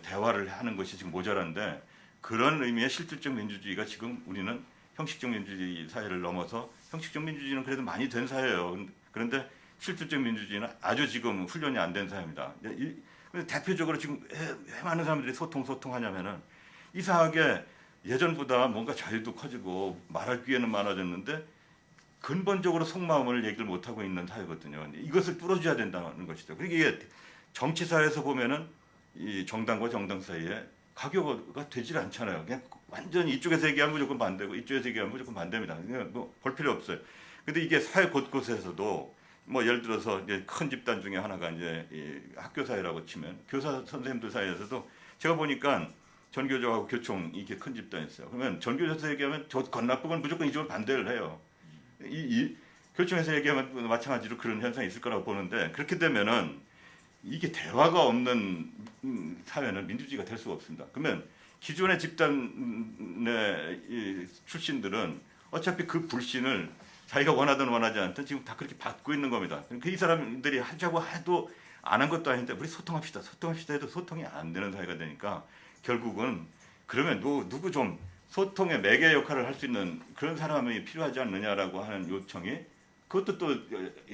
대화를 하는 것이 지금 모자란데 그런 의미의 실질적 민주주의가 지금 우리는 형식적 민주주의 사회를 넘어서 형식적 민주주의는 그래도 많이 된 사회예요. 그런데 실질적 민주주의는 아주 지금 훈련이 안 된 사회입니다. 대표적으로 지금 왜 많은 사람들이 소통하냐면은 이상하게 예전보다 뭔가 자유도 커지고 말할 기회는 많아졌는데 근본적으로 속마음을 얘기를 못 하고 있는 사회거든요. 이것을 뚫어줘야 된다는 것이죠. 그러니까 이게 정치 사회에서 보면은 이 정당과 정당 사이에 가교가 되질 않잖아요. 그냥 완전히 이쪽에서 얘기하면 무조건 반대고 이쪽에서 얘기하면 무조건 반대입니다. 그냥 뭐 볼 필요 없어요. 근데 이게 사회 곳곳에서도 뭐 예를 들어서 이제 큰 집단 중에 하나가 이제 이 학교 사회라고 치면 교사 선생님들 사이에서도 제가 보니까 전교조하고 교총 이렇게 큰 집단이 있어요. 그러면 전교조에서 얘기하면 저 건나쁘건 무조건 이쪽은 반대를 해요. 이 교총에서 얘기하면 마찬가지로 그런 현상이 있을 거라고 보는데 그렇게 되면은 이게 대화가 없는 사회는 민주주의가 될 수가 없습니다. 그러면 기존의 집단의 이 출신들은 어차피 그 불신을 자기가 원하든 원하지 않든 지금 다 그렇게 받고 있는 겁니다. 이 사람들이 하자고 해도 안 한 것도 아닌데 우리 소통합시다 해도 소통이 안 되는 사회가 되니까 결국은 그러면 누구 좀 소통의 매개 역할을 할 수 있는 그런 사람이 필요하지 않느냐라고 하는 요청이 그것도 또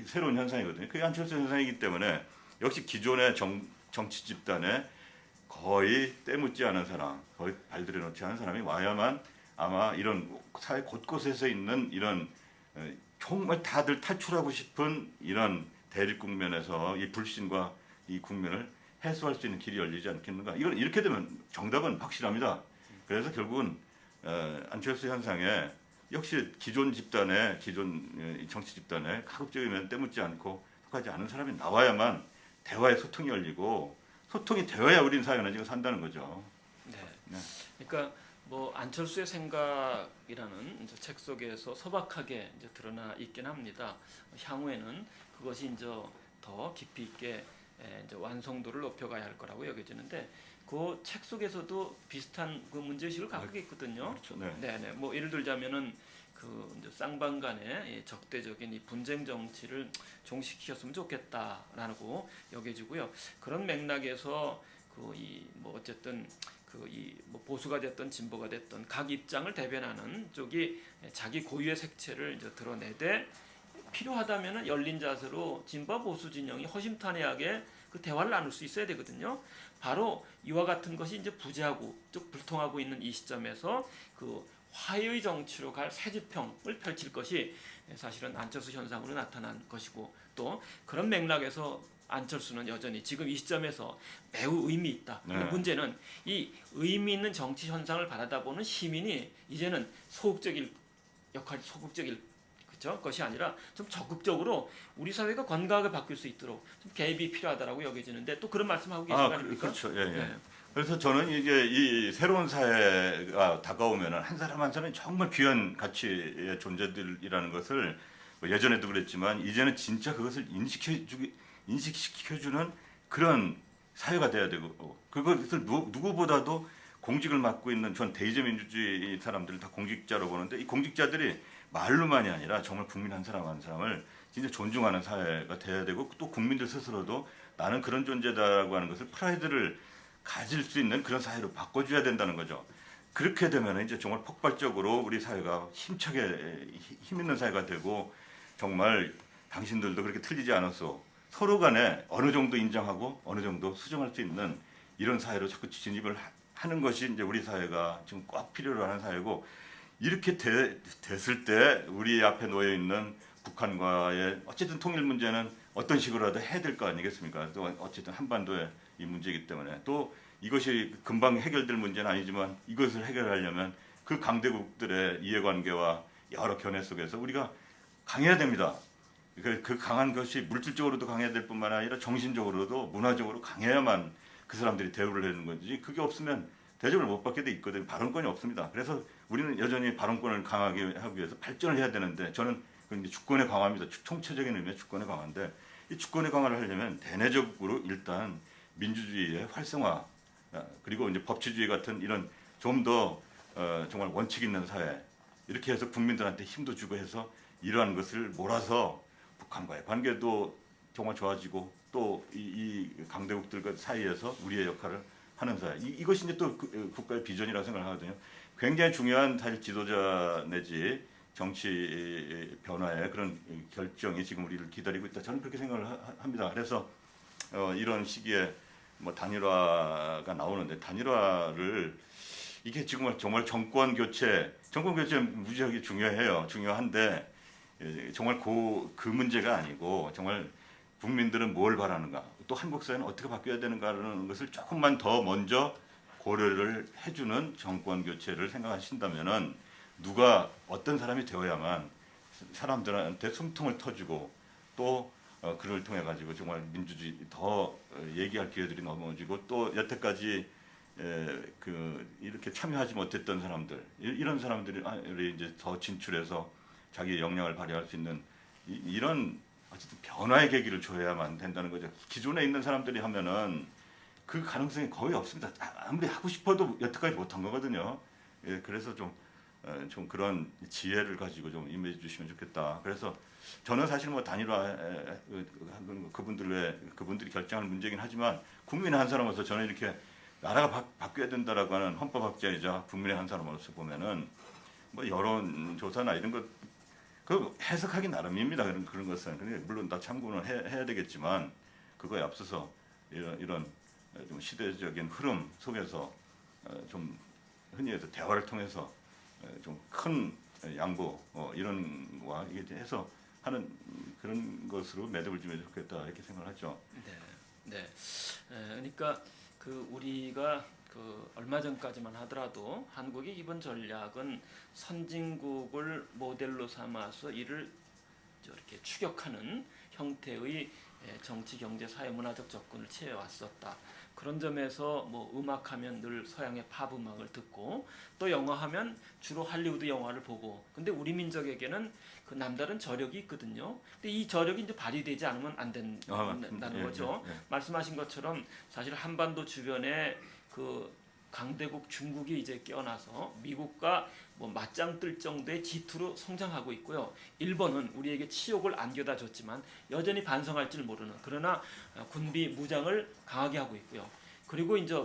새로운 현상이거든요. 그게 안철수 현상이기 때문에 역시 기존의 정치 집단에 거의 때묻지 않은 사람, 거의 발들여 놓지 않은 사람이 와야만 아마 이런 사회 곳곳에서 있는 이런 정말 다들 탈출하고 싶은 이런 대립 국면에서 이 불신과 이 국면을 해소할 수 있는 길이 열리지 않겠는가. 이건 이렇게 되면 정답은 확실합니다. 그래서 결국은 안철수 현상에 역시 기존 정치 집단에 가급적이면 때묻지 않고 속하지 않은 사람이 나와야만 대화의 소통이 열리고 소통이 되어야 우리는 사회는 지금 산다는 거죠. 네. 네. 그러니까 뭐 안철수의 생각이라는 이제 책 속에서 소박하게 이제 드러나 있긴 합니다. 향후에는 그것이 이제 더 깊이 있게 이제 완성도를 높여가야 할 거라고 여겨지는데 그 책 속에서도 비슷한 그 문제의식을 갖고 있거든요. 그렇죠. 네. 네네. 뭐 예를 들자면은 그 이제 쌍방간의 적대적인 이 분쟁 정치를 종식시켰으면 좋겠다라고 여겨지고요. 그런 맥락에서 그 이 뭐 어쨌든 그 이 뭐 보수가 됐든 진보가 됐든 각 입장을 대변하는 쪽이 자기 고유의 색채를 이제 드러내되 필요하다면은 열린 자세로 진보 보수 진영이 허심탄회하게 그 대화를 나눌 수 있어야 되거든요. 바로 이와 같은 것이 이제 부재하고 쭉 불통하고 있는 이 시점에서 그 화해의 정치로 갈 새지평을 펼칠 것이 사실은 안철수 현상으로 나타난 것이고 또 그런 맥락에서 안철수는 여전히 지금 이 시점에서 매우 의미 있다. 네. 근데 문제는 이 의미 있는 정치 현상을 바라다 보는 시민이 이제는 소극적일 그렇죠? 것이 아니라 좀 적극적으로 우리 사회가 건강하게 바뀔 수 있도록 좀 개입이 필요하다라고 여겨지는데 또 그런 말씀하고 계신 거 아닙니까? 그렇죠. 예, 예. 네. 그래서 저는 이게 이 새로운 사회가 다가오면은 한 사람 한 사람이 정말 귀한 가치의 존재들이라는 것을 뭐 예전에도 그랬지만 이제는 진짜 그것을 인식시켜주는 그런 사회가 돼야 되고 그것을 누구보다도 공직을 맡고 있는 전 대의제 민주주의 사람들을 다 공직자로 보는데 이 공직자들이 말로만이 아니라 정말 국민 한 사람 한 사람을 진짜 존중하는 사회가 돼야 되고 또 국민들 스스로도 나는 그런 존재다라고 하는 것을 프라이드를 가질 수 있는 그런 사회로 바꿔줘야 된다는 거죠. 그렇게 되면 이제 정말 폭발적으로 우리 사회가 힘차게 힘 있는 사회가 되고 정말 당신들도 그렇게 틀리지 않았어. 서로 간에 어느 정도 인정하고 어느 정도 수정할 수 있는 이런 사회로 자꾸 진입을 하는 것이 이제 우리 사회가 지금 꼭 필요로 하는 사회고 이렇게 됐을 때 우리 앞에 놓여 있는 북한과의 어쨌든 통일 문제는 어떤 식으로라도 해야 될 거 아니겠습니까? 또 어쨌든 한반도의 이 문제이기 때문에 또 이것이 금방 해결될 문제는 아니지만 이것을 해결하려면 그 강대국들의 이해관계와 여러 견해 속에서 우리가 강해야 됩니다. 그 강한 것이 물질적으로도 강해야 될 뿐만 아니라 정신적으로도 문화적으로 강해야만 그 사람들이 대우를 해주는 거지. 그게 없으면 대접을 못 받게 돼 있거든요. 발언권이 없습니다. 그래서 우리는 여전히 발언권을 강하게 하기 위해서 발전을 해야 되는데 저는 이제 주권의 강화입니다. 총체적인 의미의 주권의 강화인데 이 주권의 강화를 하려면 대내적으로 일단 민주주의의 활성화 그리고 이제 법치주의 같은 이런 좀 더 정말 원칙 있는 사회 이렇게 해서 국민들한테 힘도 주고 해서 이러한 것을 몰아서 북한과의 관계도 정말 좋아지고 또 이 강대국들과 사이에서 우리의 역할을 하는 사회 이것이 이제 또 국가의 비전이라고 생각하거든요. 굉장히 중요한 사실 지도자 내지 정치 변화의 그런 결정이 지금 우리를 기다리고 있다. 저는 그렇게 생각을 합니다. 그래서 이런 시기에 뭐 단일화가 나오는데 단일화를 이게 지금 정말 정권 교체 무지하게 중요해요. 중요한데 정말 그 문제가 아니고 정말 국민들은 뭘 바라는가 또 한국 사회는 어떻게 바뀌어야 되는가라는 것을 조금만 더 먼저 고려를 해주는 정권 교체를 생각하신다면은 누가 어떤 사람이 되어야만 사람들한테 숨통을 터주고 또 그를 통해 가지고 정말 민주주의 더 얘기할 기회들이 넘어지고 또 여태까지 이렇게 참여하지 못했던 사람들 이런 사람들이 이제 더 진출해서 자기의 역량을 발휘할 수 있는 이런 어쨌든 변화의 계기를 줘야만 된다는 거죠. 기존에 있는 사람들이 하면은 그 가능성이 거의 없습니다. 아무리 하고 싶어도 여태까지 못한 거거든요. 그래서 좀 그런 지혜를 가지고 좀 임해 주시면 좋겠다. 그래서 저는 사실 뭐 단일화 그분들이 결정하는 문제긴 하지만 국민의 한 사람으로서 저는 이렇게 나라가 바뀌어야 된다라고 하는 헌법학자이자 국민의 한 사람으로서 보면은 뭐 여론조사나 이런 것 그 해석하기 나름입니다. 그런 것은. 근데 물론 다 참고는 해야 되겠지만 그거에 앞서서 이런 좀 시대적인 흐름 속에서 좀 흔히 해서 대화를 통해서 좀 큰 양보 이런 거와 이게 해서 하는 그런 것으로 매듭을 지면 좋겠다 이렇게 생각을 하죠. 네. 그러니까 우리가 얼마 전까지만 하더라도 한국의 기본 전략은 선진국을 모델로 삼아서 이를 이렇게 추격하는 형태의 정치, 경제, 사회, 문화적 접근을 취해왔었다. 그런 점에서 뭐 음악하면 늘 서양의 팝 음악을 듣고 또 영화하면 주로 할리우드 영화를 보고 근데 우리 민족에게는 그 남다른 저력이 있거든요. 근데 이 저력이 이제 발휘되지 않으면 안 된다는 거죠. 말씀하신 것처럼 사실 한반도 주변에 강대국 중국이 이제 깨어나서 미국과 뭐 맞짱 뜰 정도의 G2로 성장하고 있고요. 일본은 우리에게 치욕을 안겨다 줬지만 여전히 반성할 줄 모르는 그러나 군비 무장을 강하게 하고 있고요. 그리고 이제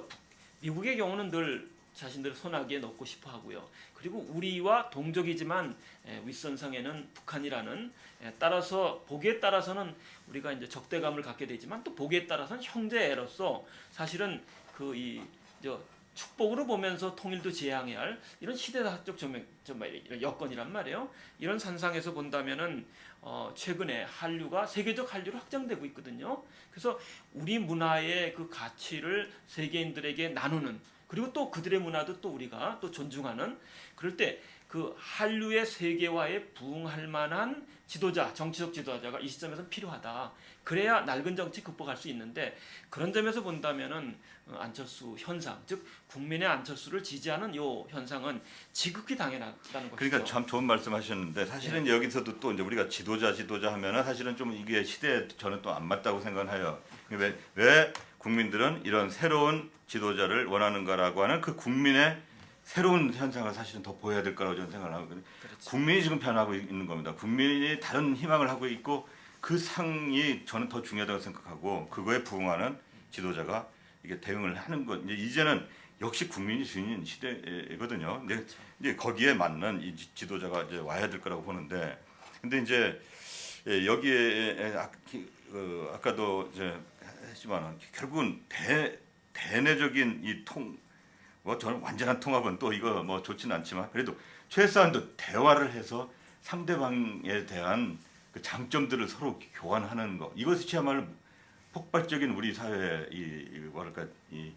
미국의 경우는 늘 자신들 손아귀에 넣고 싶어 하고요. 그리고 우리와 동족이지만 윗선상에는 북한이라는 따라서 보기에 따라서는 우리가 이제 적대감을 갖게 되지만 또 보기에 따라서는 형제애로서 사실은 축복으로 보면서 통일도 지향해야 할 이런 시대사적 여건이란 말이에요. 이런 산상에서 본다면은 최근에 한류가 세계적 한류로 확장되고 있거든요. 그래서 우리 문화의 그 가치를 세계인들에게 나누는 그리고 또 그들의 문화도 또 우리가 또 존중하는 그럴 때 그 한류의 세계화에 부응할 만한 지도자, 정치적 지도자가 이 시점에서 필요하다. 그래야 낡은 정치 극복할 수 있는데 그런 점에서 본다면은 안철수 현상, 즉 국민의 안철수를 지지하는 요 현상은 지극히 당연하다는 것이죠. 그러니까 참 좋은 말씀하셨는데 사실은 여기서도 또 이제 우리가 지도자 하면은 사실은 좀 이게 시대에 저는 또 안 맞다고 생각해요. 왜 국민들은 이런 새로운 지도자를 원하는가라고 하는 그 국민의 새로운 현상을 사실은 더 보여야 될 거라고 저는 생각을 하거든요. 그렇죠. 국민이 지금 변하고 있는 겁니다. 국민이 다른 희망을 하고 있고 그 상이 저는 더 중요하다고 생각하고 그거에 부응하는 지도자가 이게 대응을 하는 것. 이제는 역시 국민이 주인인 시대거든요. 그렇죠. 이제 거기에 맞는 이 지도자가 이제 와야 될 거라고 보는데, 근데 이제 여기에 아까도 이제 했지만 결국은 대내적인 저는 완전한 통합은 또 이거 뭐 좋지는 않지만 그래도 최소한도 대화를 해서 상대방에 대한 그 장점들을 서로 교환하는 거 이것이야말로 폭발적인 우리 사회의 이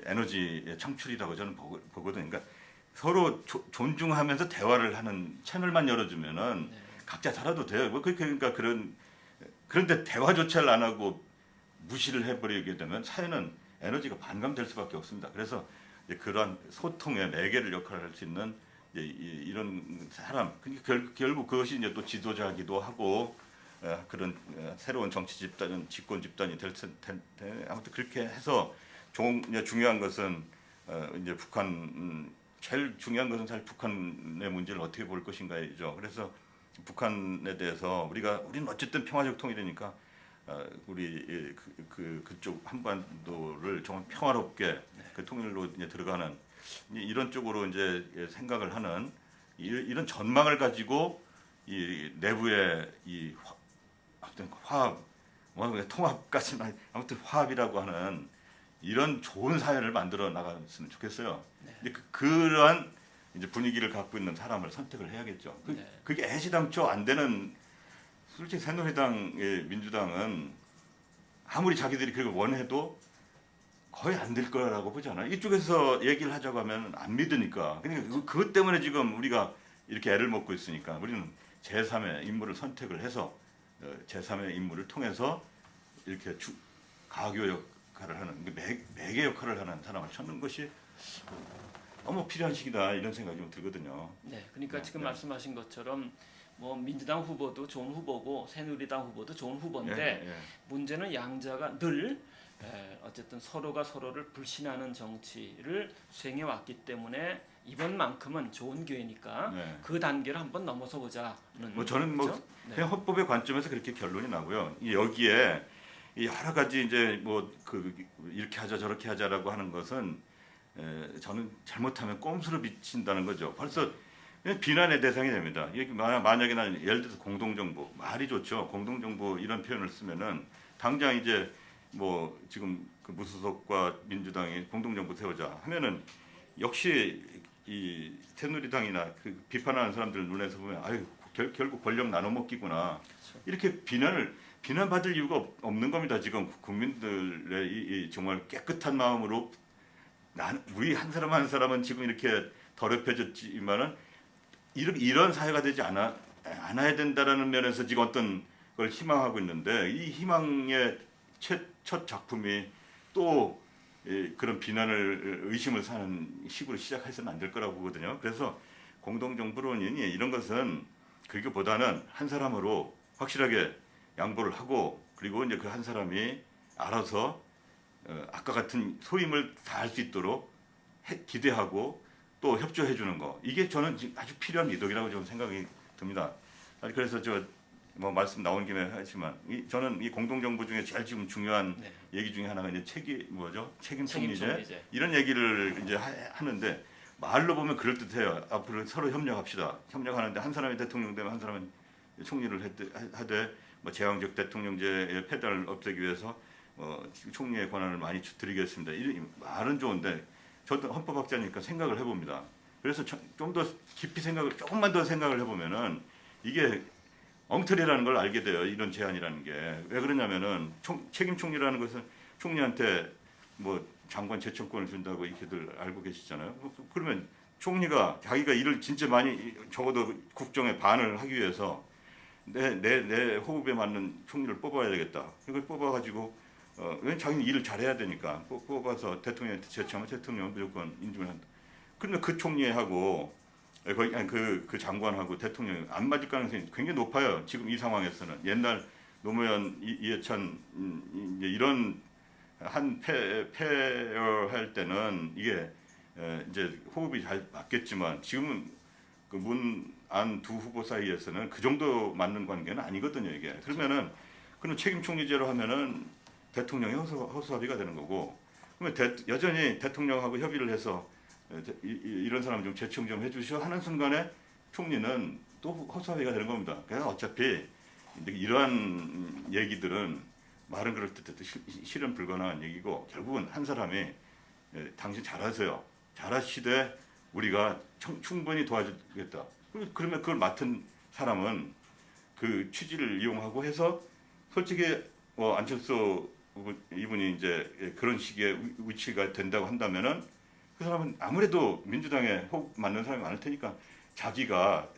에너지의 창출이라고 저는 보거든요. 그러니까 서로 존중하면서 대화를 하는 채널만 열어주면은 각자 살아도 돼요. 그러니까 그런데 대화조차를 안 하고 무시를 해버리게 되면 사회는 에너지가 반감될 수밖에 없습니다. 그래서 그러한 소통의 매개를 역할을 할 수 있는 이런 사람, 결국 그것이 이제 또 지도자기도 하고 그런 새로운 정치 집단은 집권 집단이 될 텐데 아무튼 그렇게 해서 중요한 것은 이제 제일 중요한 것은 사실 북한의 문제를 어떻게 볼 것인가이죠. 그래서 북한에 대해서 우리는 어쨌든 평화적 통일이니까 우리 그쪽 한반도를 정말 평화롭게 그 통일로 이제 들어가는 이런 쪽으로 이제 생각을 하는 이런 전망을 가지고 이 내부의 아무튼 화합, 통합까지는 아무튼 화합이라고 하는 이런 좋은 사회를 만들어 나갔으면 좋겠어요. 이제 그러한 이제 분위기를 갖고 있는 사람을 선택을 해야겠죠. 그게 애시당초 안 되는. 솔직히 새누리당, 민주당은 아무리 자기들이 그걸 원해도 거의 안 될 거라고 보잖아요. 이쪽에서 얘기를 하자고 하면 안 믿으니까. 그러니까 그것 때문에 지금 우리가 이렇게 애를 먹고 있으니까 우리는 제3의 인물을 선택을 해서 제3의 인물을 통해서 이렇게 가교역 역할을 하는 매개 역할을 하는 사람을 찾는 것이 너무 필요한 시기다 이런 생각이 좀 들거든요. 네, 그러니까 네, 지금 네. 말씀하신 것처럼 뭐 민주당 후보도 좋은 후보고 새누리당 후보도 좋은 후보인데 예, 예. 문제는 양자가 늘 어쨌든 서로가 서로를 불신하는 정치를 수행해 왔기 때문에 이번만큼은 좋은 기회니까 네. 그 단계를 한번 넘어서 보자는. 뭐 저는 뭐 그렇죠? 네. 그냥 헌법의 관점에서 그렇게 결론이 나고요. 여기에 이 여러 가지 이제 뭐 그 이렇게 하자 저렇게 하자라고 하는 것은 저는 잘못하면 꼼수로 비친다는 거죠. 벌써 그냥 비난의 대상이 됩니다. 이게 만약에 난 예를 들어서 공동정부 말이 좋죠. 공동정부 이런 표현을 쓰면은 당장 이제 뭐 지금 그 무소속과 민주당이 공동정부 세우자 하면은 역시 이 새누리당이나 그 비판하는 사람들 눈에서 보면 아유 결국 권력 나눠 먹기구나 이렇게 비난받을 이유가 없는 겁니다. 지금 국민들의 이 정말 깨끗한 마음으로 우리 한 사람 한 사람은 지금 이렇게 더럽혀졌지만은 이런 사회가 되지 않아야 된다라는 면에서 지금 어떤 걸 희망하고 있는데 이 희망의 첫 작품이 또 그런 비난을 의심을 사는 식으로 시작해서는 안 될 거라고 보거든요. 그래서 공동정부론이니 이런 것은 그거보다는 한 사람으로 확실하게 양보를 하고 그리고 이제 그 한 사람이 알아서 아까 같은 소임을 다 할 수 있도록 기대하고 또 협조해 주는 거 이게 저는 지금 아주 필요한 미덕이라고 좀 생각이 듭니다. 그래서 저 뭐 말씀 나온 김에 하지만 저는 이 공동정부 중에 제일 지금 중요한 네. 얘기 중에 하나가 이제 책임 책임 총리제 총리제. 이런 얘기를 이제 하는데 말로 보면 그럴 듯해요. 앞으로 서로 협력합시다. 협력하는데 한 사람이 대통령 되면 한 사람은 총리를 하되 뭐 제왕적 대통령제의 폐단을 없애기 위해서 총리의 권한을 많이 드리겠습니다. 이 말은 좋은데 저도 헌법학자니까 생각을 해봅니다. 그래서 좀 더 깊이 조금만 더 생각을 해보면은 이게 엉터리라는 걸 알게 돼요. 이런 제안이라는 게. 왜 그러냐면은 책임 총리라는 것은 총리한테 뭐 장관 제청권을 준다고 이렇게들 알고 계시잖아요. 그러면 총리가 자기가 일을 진짜 많이 적어도 국정에 반을 하기 위해서 내 호흡에 맞는 총리를 뽑아야 되겠다. 이걸 뽑아가지고 왜냐면 자기는 일을 잘해야 되니까 뽑아서 대통령한테 제청하면 대통령은 무조건 인정을 한다. 그러면 그 총리하고 그 장관하고 대통령이 안 맞을 가능성이 굉장히 높아요. 지금 이 상황에서는 옛날 노무현 이해찬 이런 한 패할 때는 이게 이제 호흡이 잘 맞겠지만 지금은 그 문안 두 후보 사이에서는 그 정도 맞는 관계는 아니거든요. 이게 그러면은 그럼 책임 총리제로 하면은 대통령이 허수아비가 되는 거고 그러면 여전히 대통령하고 협의를 해서 이런 사람 좀 제청 좀 해주시오 하는 순간에 총리는 또 허수아비가 되는 겁니다. 그래서 어차피 이러한 얘기들은 말은 그럴듯해도 실현 불가능한 얘기고 결국은 한 사람이 당신 잘하세요. 잘하시되 우리가 충분히 도와주겠다. 그러면 그걸 맡은 사람은 그 취지를 이용하고 해서 솔직히 안철수 이분이 이제 그런 식의 위치가 된다고 한다면은 그 사람은 아무래도 민주당에 호흡 맞는 사람이 많을 테니까 자기가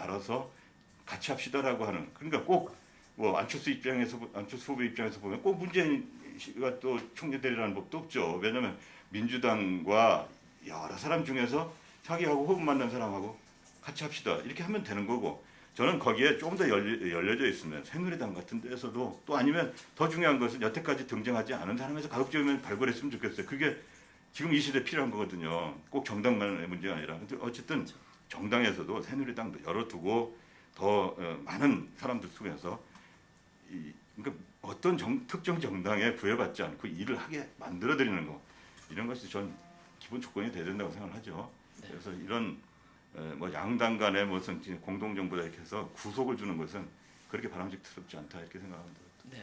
알아서 같이 합시다라고 하는 그러니까 꼭 뭐 안철수 후보 입장에서 보면 꼭 문재인 씨가 또 총리 되리라는 법도 없죠. 왜냐하면 민주당과 여러 사람 중에서 자기하고 호흡 맞는 사람하고 같이 합시다 이렇게 하면 되는 거고 저는 거기에 조금 더 열려져 있으면 새누리당 같은 데에서도 또 아니면 더 중요한 것은 여태까지 등장하지 않은 사람에서 가급적이면 발굴했으면 좋겠어요. 그게 지금 이 시대에 필요한 거거든요. 꼭 정당만의 문제가 아니라. 어쨌든 정당에서도 새누리당도 열어두고 더 많은 사람들 속에서 그러니까 어떤 특정 정당에 부여받지 않고 일을 하게 만들어드리는 거 이런 것이 전 기본 조건이 돼야 된다고 생각을 하죠. 네. 그래서 이런 뭐 양당 간의 무슨 공동정부다 이렇게 해서 구속을 주는 것은 그렇게 바람직스럽지 않다 이렇게 생각합니다. 네.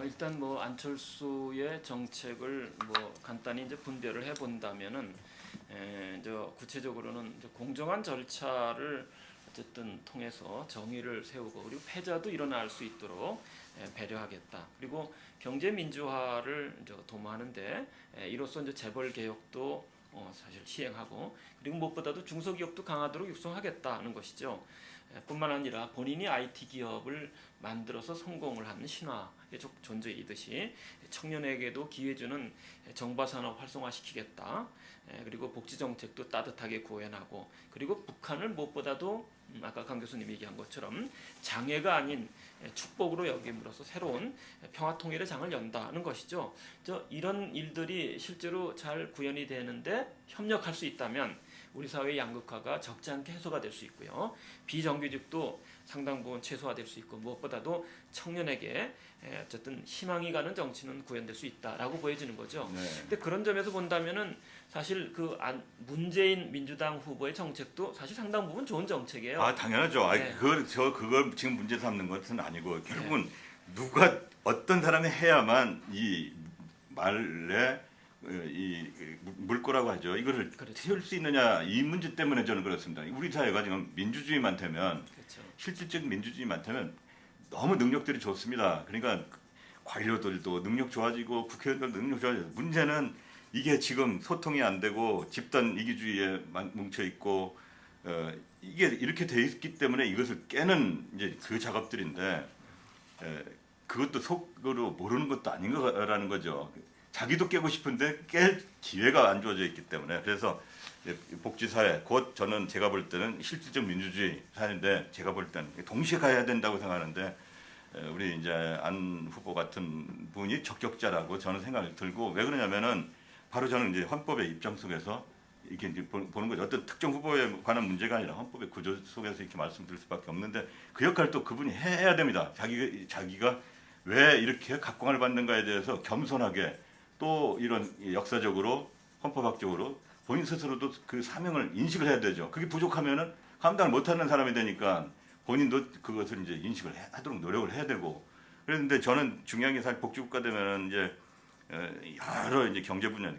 일단 뭐 안철수의 정책을 뭐 간단히 이제 분별을 해본다면은 구체적으로는 이제 공정한 절차를 어쨌든 통해서 정의를 세우고 그리고 패자도 일어날 수 있도록 배려하겠다. 그리고 경제 민주화를 이제 도모하는데 이로써 이제 재벌 개혁도 사실 시행하고 그리고 무엇보다도 중소기업도 강하도록 육성하겠다는 것이죠. 뿐만 아니라 본인이 IT 기업을 만들어서 성공을 하는 신화의 존재이듯이 청년에게도 기회 주는 정보 산업 활성화시키겠다. 그리고 복지 정책도 따뜻하게 구현하고 그리고 북한을 무엇보다도 아까 강 교수님 얘기한 것처럼 장애가 아닌 축복으로 여김으로써 새로운 평화 통일의 장을 연다는 것이죠. 이런 일들이 실제로 잘 구현이 되는데 협력할 수 있다면 우리 사회의 양극화가 적지 않게 해소가 될 수 있고요. 비정규직도 상당 부분 최소화될 수 있고 무엇보다도 청년에게 어쨌든 희망이 가는 정치는 구현될 수 있다라고 보여지는 거죠. 네. 근데 그런 점에서 본다면은 사실 문재인 민주당 후보의 정책도 사실 상당 부분 좋은 정책이에요. 아 당연하죠. 네. 그걸 지금 문제 삼는 것은 아니고 결국은 누가 어떤 사람이 해야만 이 말에 이 물꼬라고 하죠. 이거를 그렇죠. 세울 수 있느냐 이 문제 때문에 저는 그렇습니다. 우리 사회가 지금 민주주의만 되면 그렇죠. 실질적인 민주주의만 되면 너무 능력들이 좋습니다. 그러니까 관료들도 능력 좋아지고 국회의원들도 능력 좋아지고 문제는 이게 지금 소통이 안 되고 집단 이기주의에 뭉쳐 있고 이게 이렇게 돼 있기 때문에 이것을 깨는 이제 그 작업들인데 그것도 속으로 모르는 것도 아닌 거라는 거죠. 자기도 깨고 싶은데 깰 기회가 안 주어져 있기 때문에 그래서 복지사회 곧 저는 제가 볼 때는 실질적 민주주의 사회인데 제가 볼 때는 동시에 가야 된다고 생각하는데 우리 이제 안 후보 같은 분이 적격자라고 저는 생각이 들고 왜 그러냐면은 바로 저는 이제 헌법의 입장 속에서 이렇게 이제 보는 거죠. 어떤 특정 후보에 관한 문제가 아니라 헌법의 구조 속에서 이렇게 말씀드릴 수밖에 없는데 그 역할을 또 그분이 해야 됩니다. 자기가 왜 이렇게 각광을 받는가에 대해서 겸손하게 또 이런 역사적으로 헌법학적으로 본인 스스로도 그 사명을 인식을 해야 되죠. 그게 부족하면은 감당을 못하는 사람이 되니까 본인도 그것을 이제 인식을 하도록 노력을 해야 되고 그런데 저는 중요한 게 사실 복지국가 되면은 이제 여러 이제 경제 분야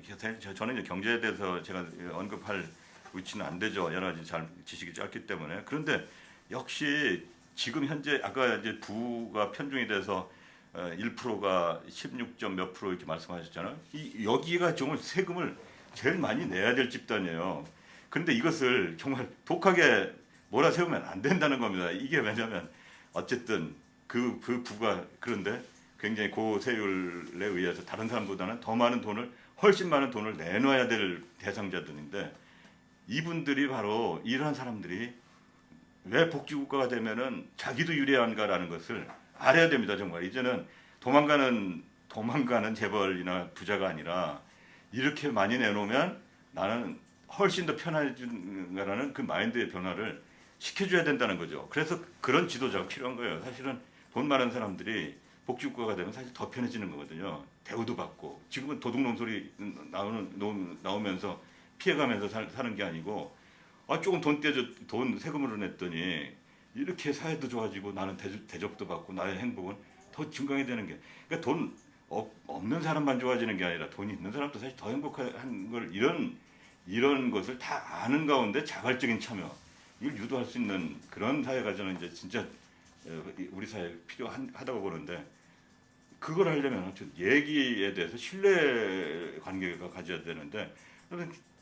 저는 이제 경제에 대해서 제가 언급할 위치는 안 되죠. 여러 가지 잘 지식이 짧기 때문에 그런데 역시 지금 현재 아까 이제 부가 편중이 돼서 1%가 16점 몇 프로 이렇게 말씀하셨잖아요. 여기가 정말 세금을 제일 많이 내야 될 집단이에요. 그런데 이것을 정말 독하게 몰아세우면 안 된다는 겁니다. 이게 왜냐하면 어쨌든 그 부가 그런데 굉장히 고세율에 의해서 다른 사람보다는 더 많은 돈을 훨씬 많은 돈을 내놔야 될 대상자들인데 이분들이 바로 이러한 사람들이 왜 복지국가가 되면은 자기도 유리한가라는 것을 알아야 됩니다. 정말 이제는 도망가는 재벌이나 부자가 아니라 이렇게 많이 내놓으면 나는 훨씬 더 편해진다라는 그 마인드의 변화를 시켜줘야 된다는 거죠. 그래서 그런 지도자가 필요한 거예요. 사실은 돈 많은 사람들이 복지국가가 되면 사실 더 편해지는 거거든요. 대우도 받고 지금은 도둑놈소리 나오면서 피해가면서 사는 게 아니고 조금 돈 세금으로 냈더니 이렇게 사회도 좋아지고 나는 대접도 받고 나의 행복은 더 증강이 되는 게 그러니까 돈 없는 사람만 좋아지는 게 아니라 돈이 있는 사람도 사실 더 행복한 걸 이런 것을 다 아는 가운데 자발적인 참여 이걸 유도할 수 있는 그런 사회가 저는 이제 진짜 우리 사회에 필요하다고 보는데 그걸 하려면 얘기에 대해서 신뢰 관계가 가져야 되는데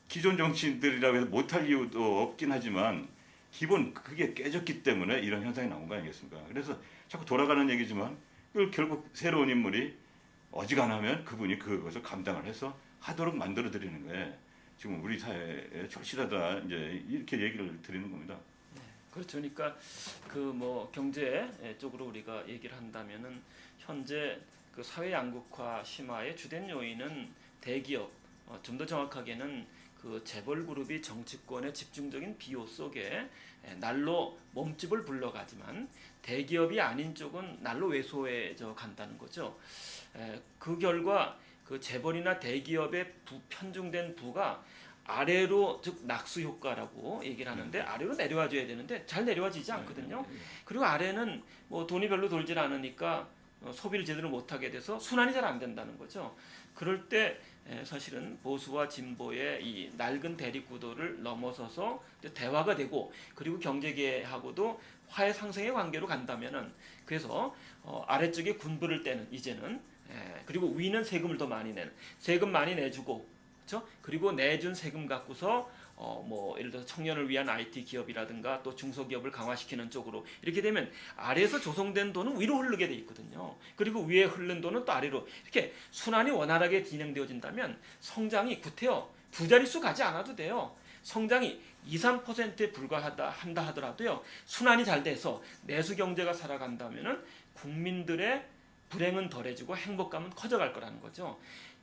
기존 정치인들이라고 해서 못할 이유도 없긴 하지만 기본 그게 깨졌기 때문에 이런 현상이 나온 거 아니겠습니까? 그래서 자꾸 돌아가는 얘기지만 그걸 결국 새로운 인물이 어지간하면 그분이 그것을 감당을 해서 하도록 만들어 드리는 거예요. 지금 우리 사회에 절실하다 이제 이렇게 얘기를 드리는 겁니다. 네, 그렇죠. 그러니까 그 뭐 경제 쪽으로 우리가 얘기를 한다면은 현재 그 사회 양극화 심화의 주된 요인은 대기업, 좀 더 정확하게는 그 재벌 그룹이 정치권의 집중적인 비호 속에 날로 몸집을 불러가지만 대기업이 아닌 쪽은 날로 왜소해져 간다는 거죠. 그 결과 그 재벌이나 대기업의 편중된 부가 아래로 즉 낙수 효과라고 얘기를 하는데 아래로 내려와 줘야 되는데 잘 내려와지지 않거든요. 그리고 아래는 뭐 돈이 별로 돌질 않으니까 소비를 제대로 못하게 돼서 순환이 잘 안 된다는 거죠. 그럴 때 사실은 보수와 진보의 이 낡은 대립 구도를 넘어서서 대화가 되고 그리고 경제계하고도 화해 상생의 관계로 간다면은 그래서 아래쪽에 군부를 떼는 이제는 그리고 위는 세금을 더 많이 내는 세금 많이 내주고 그렇죠? 그리고 내준 세금 갖고서 뭐 예를 들어서 청년을 위한 IT 기업이라든가 또 중소기업을 강화시키는 쪽으로 이렇게 되면 아래에서 조성된 돈은 위로 흐르게 돼 있거든요. 그리고 위에 흐른 돈은 또 아래로 이렇게 순환이 원활하게 진행되어진다면 성장이 구태여 두 자릿수 가지 않아도 돼요. 성장이 2, 3%에 불과하다 한다 하더라도요. 순환이 잘 돼서 내수 경제가 살아간다면은 국민들의 불행은 덜해지고 행복감은 커져갈 거라는 거죠.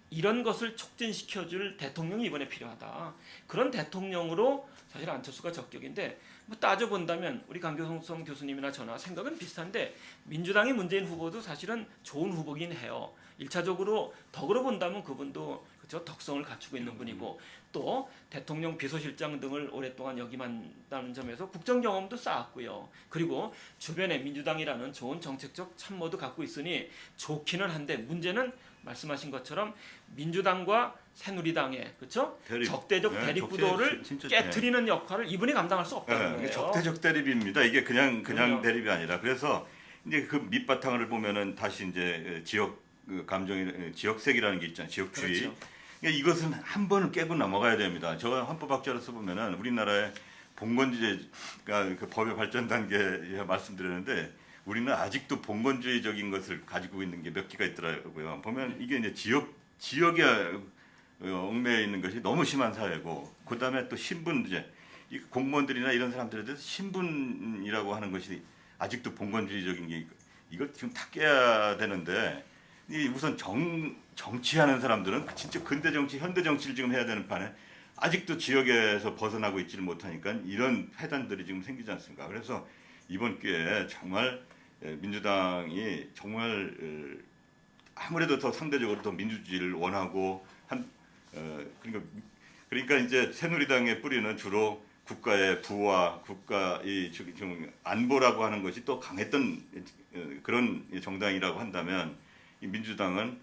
이런 것을 촉진시켜줄 대통령이 이번에 필요하다. 그런 대통령으로 사실 안철수가 적격인데 뭐 따져본다면 우리 강교성 교수님이나 저나 생각은 비슷한데 민주당의 문재인 후보도 사실은 좋은 후보긴 해요. 1차적으로 덕으로 본다면 그분도 그렇죠? 덕성을 갖추고 있는 분이고 또 대통령 비서실장 등을 오랫동안 역임한다는 점에서 국정 경험도 쌓았고요. 그리고 주변에 민주당이라는 좋은 정책적 참모도 갖고 있으니 좋기는 한데 문제는 말씀하신 것처럼 민주당과 새누리당의 그렇죠? 적대적 대립 구도를 깨트리는 역할을 이분이 감당할 수 없다는 거예요. 적대적 대립입니다. 이게 그냥 그럼요. 대립이 아니라 그래서 이제 그 밑바탕을 보면은 다시 이제 지역 감정이 지역색이라는 게 있잖아요. 지역주의. 그렇죠. 그러니까 이것은 한 번은 깨고 넘어가야 됩니다. 저 헌법학자로서 보면은 우리나라의 봉건주의가 그 법의 발전 단계 말씀드렸는데 우리는 아직도 봉건주의적인 것을 가지고 있는 게 몇 개가 있더라고요. 보면 이게 이제 지역에 얽매여 있는 것이 너무 심한 사회고 그다음에 또 신분제 이 공무원들이나 이런 사람들에 대해서 신분이라고 하는 것이 아직도 봉건주의적인 게 이걸 지금 다 깨야 되는데 이 우선 정치하는 사람들은 진짜 근대 정치, 현대 정치를 지금 해야 되는 판에 아직도 지역에서 벗어나고 있지를 못하니까 이런 회단들이 지금 생기지 않습니까? 그래서 이번 기회에 정말 민주당이 정말 아무래도 더 상대적으로 더 민주주의를 원하고 그러니까 이제 새누리당의 뿌리는 주로 국가의 부와 국가의 지금 안보라고 하는 것이 또 강했던 그런 정당이라고 한다면 이 민주당은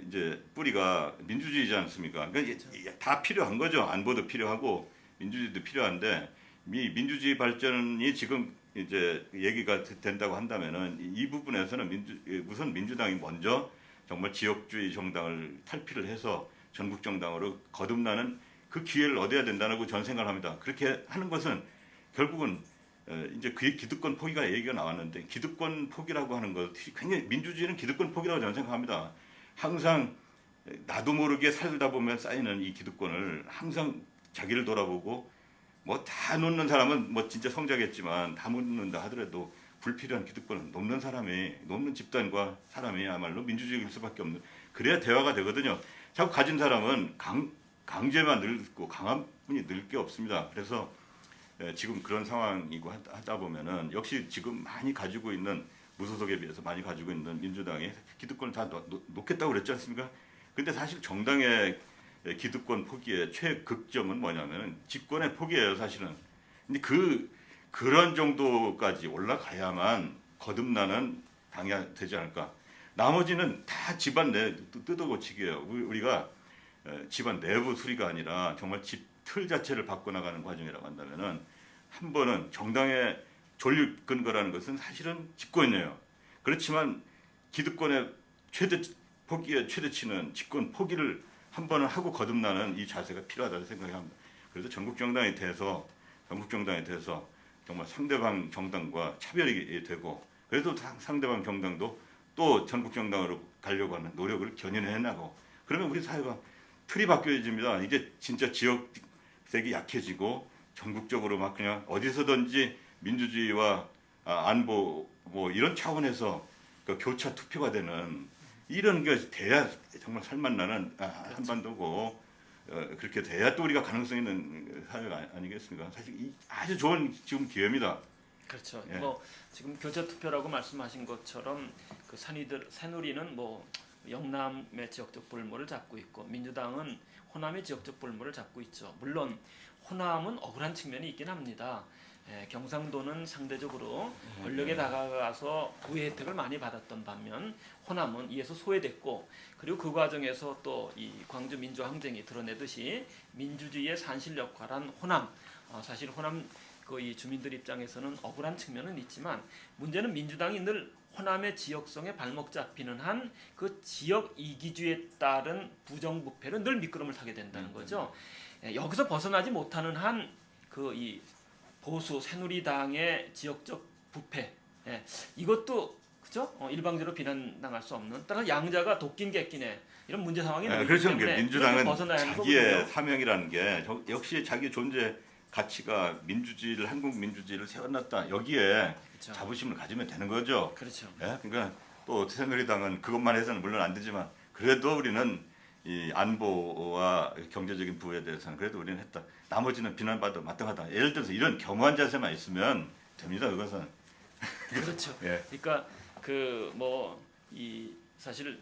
이제 뿌리가 민주주의지 않습니까? 그러니까 다 필요한 거죠. 안보도 필요하고 민주주의도 필요한데 민주주의 발전이 지금 이제 얘기가 된다고 한다면은 이 부분에서는 우선 민주당이 먼저 정말 지역주의 정당을 탈피를 해서 전국 정당으로 거듭나는 그 기회를 얻어야 된다고 저는 생각을 합니다. 그렇게 하는 것은 결국은 이제 그 기득권 포기가 얘기가 나왔는데 기득권 포기라고 하는 것이 굉장히 민주주의는 기득권 포기라고 저는 생각합니다. 항상 나도 모르게 살다 보면 쌓이는 이 기득권을 항상 자기를 돌아보고 뭐 다 놓는 사람은 뭐 진짜 성자겠지만 다 못 놓는다 하더라도 불필요한 기득권을 놓는 집단과 사람이야말로 민주주의일 수밖에 없는 그래야 대화가 되거든요. 자꾸 가진 사람은 강제만 늙고 강한 분이 늘 게 없습니다. 그래서 지금 그런 상황이고 하다 보면은 역시 지금 많이 가지고 있는 무소속에 비해서 많이 가지고 있는 민주당이 기득권을 다 놓겠다고 그랬지 않습니까? 근데 사실 정당의 기득권 포기의 최극점은 뭐냐면 집권의 포기예요, 사실은. 근데 그런 정도까지 올라가야만 거듭나는 당이 되지 않을까. 나머지는 다 집안 내 뜯어고치기예요. 우리가 집안 내부 수리가 아니라 정말 집 틀 자체를 바꿔나가는 과정이라고 한다면은 한 번은 정당의 존립 근거라는 것은 사실은 집권이에요. 그렇지만 기득권의 포기의 최대치는 집권 포기를 한 번은 하고 거듭나는 이 자세가 필요하다고 생각합니다. 그래서 전국 정당에 대해서 정말 상대방 정당과 차별이 되고 그래도 상대방 정당도 또 전국 정당으로 가려고 하는 노력을 견인해 나가고 그러면 우리 사회가 틀이 바뀌어집니다. 이제 진짜 지역색이 약해지고 전국적으로 막 그냥 어디서든지 민주주의와 안보 뭐 이런 차원에서 그 교차 투표가 되는 이런 게 돼야 정말 살맛나는 한반도고 그렇게 돼야 또 우리가 가능성 있는 사회가 아니겠습니까? 사실 아주 좋은 지금 기회입니다. 그렇죠. 예. 뭐 지금 교차 투표라고 말씀하신 것처럼 그 새누리는 뭐 영남의 지역적 볼모를 잡고 있고 민주당은 호남의 지역적 볼모를 잡고 있죠. 물론 호남은 억울한 측면이 있긴 합니다. 경상도는 상대적으로 권력에 다가가서 부의 혜택을 많이 받았던 반면 호남은 이에서 소외됐고 그리고 그 과정에서 또 이 광주 민주항쟁이 드러내듯이 민주주의의 산실 역할한 호남 사실 호남 이 주민들 입장에서는 억울한 측면은 있지만 문제는 민주당이 늘 호남의 지역성에 발목 잡히는 한 그 지역 이기주의에 따른 부정부패를 늘 미끄럼을 타게 된다는 거죠. 여기서 벗어나지 못하는 한 그 이 보수 새누리당의 지역적 부패, 이것도 그죠? 일방적으로 비난당할 수 없는 따라 양자가 도끼인 객기네 이런 문제 상황이 있기 그렇죠. 때문에 민주당은 벗어나야 하는 자기의 거거든요. 사명이라는 게 역시 자기 존재 가치가 민주주의를 한국 민주주의를 세워놨다. 여기에 그렇죠. 자부심을 가지면 되는 거죠. 그렇죠. 그러니까 또 새누리당은 그것만 해서는 물론 안 되지만 그래도 우리는 이 안보와 경제적인 부분에 대해서는 그래도 우리는 했다. 나머지는 비난받아 마땅하다. 예를 들어서 이런 겸허한 자세만 있으면 됩니다. 그것은. 그렇죠. 그러니까 그 뭐 이 사실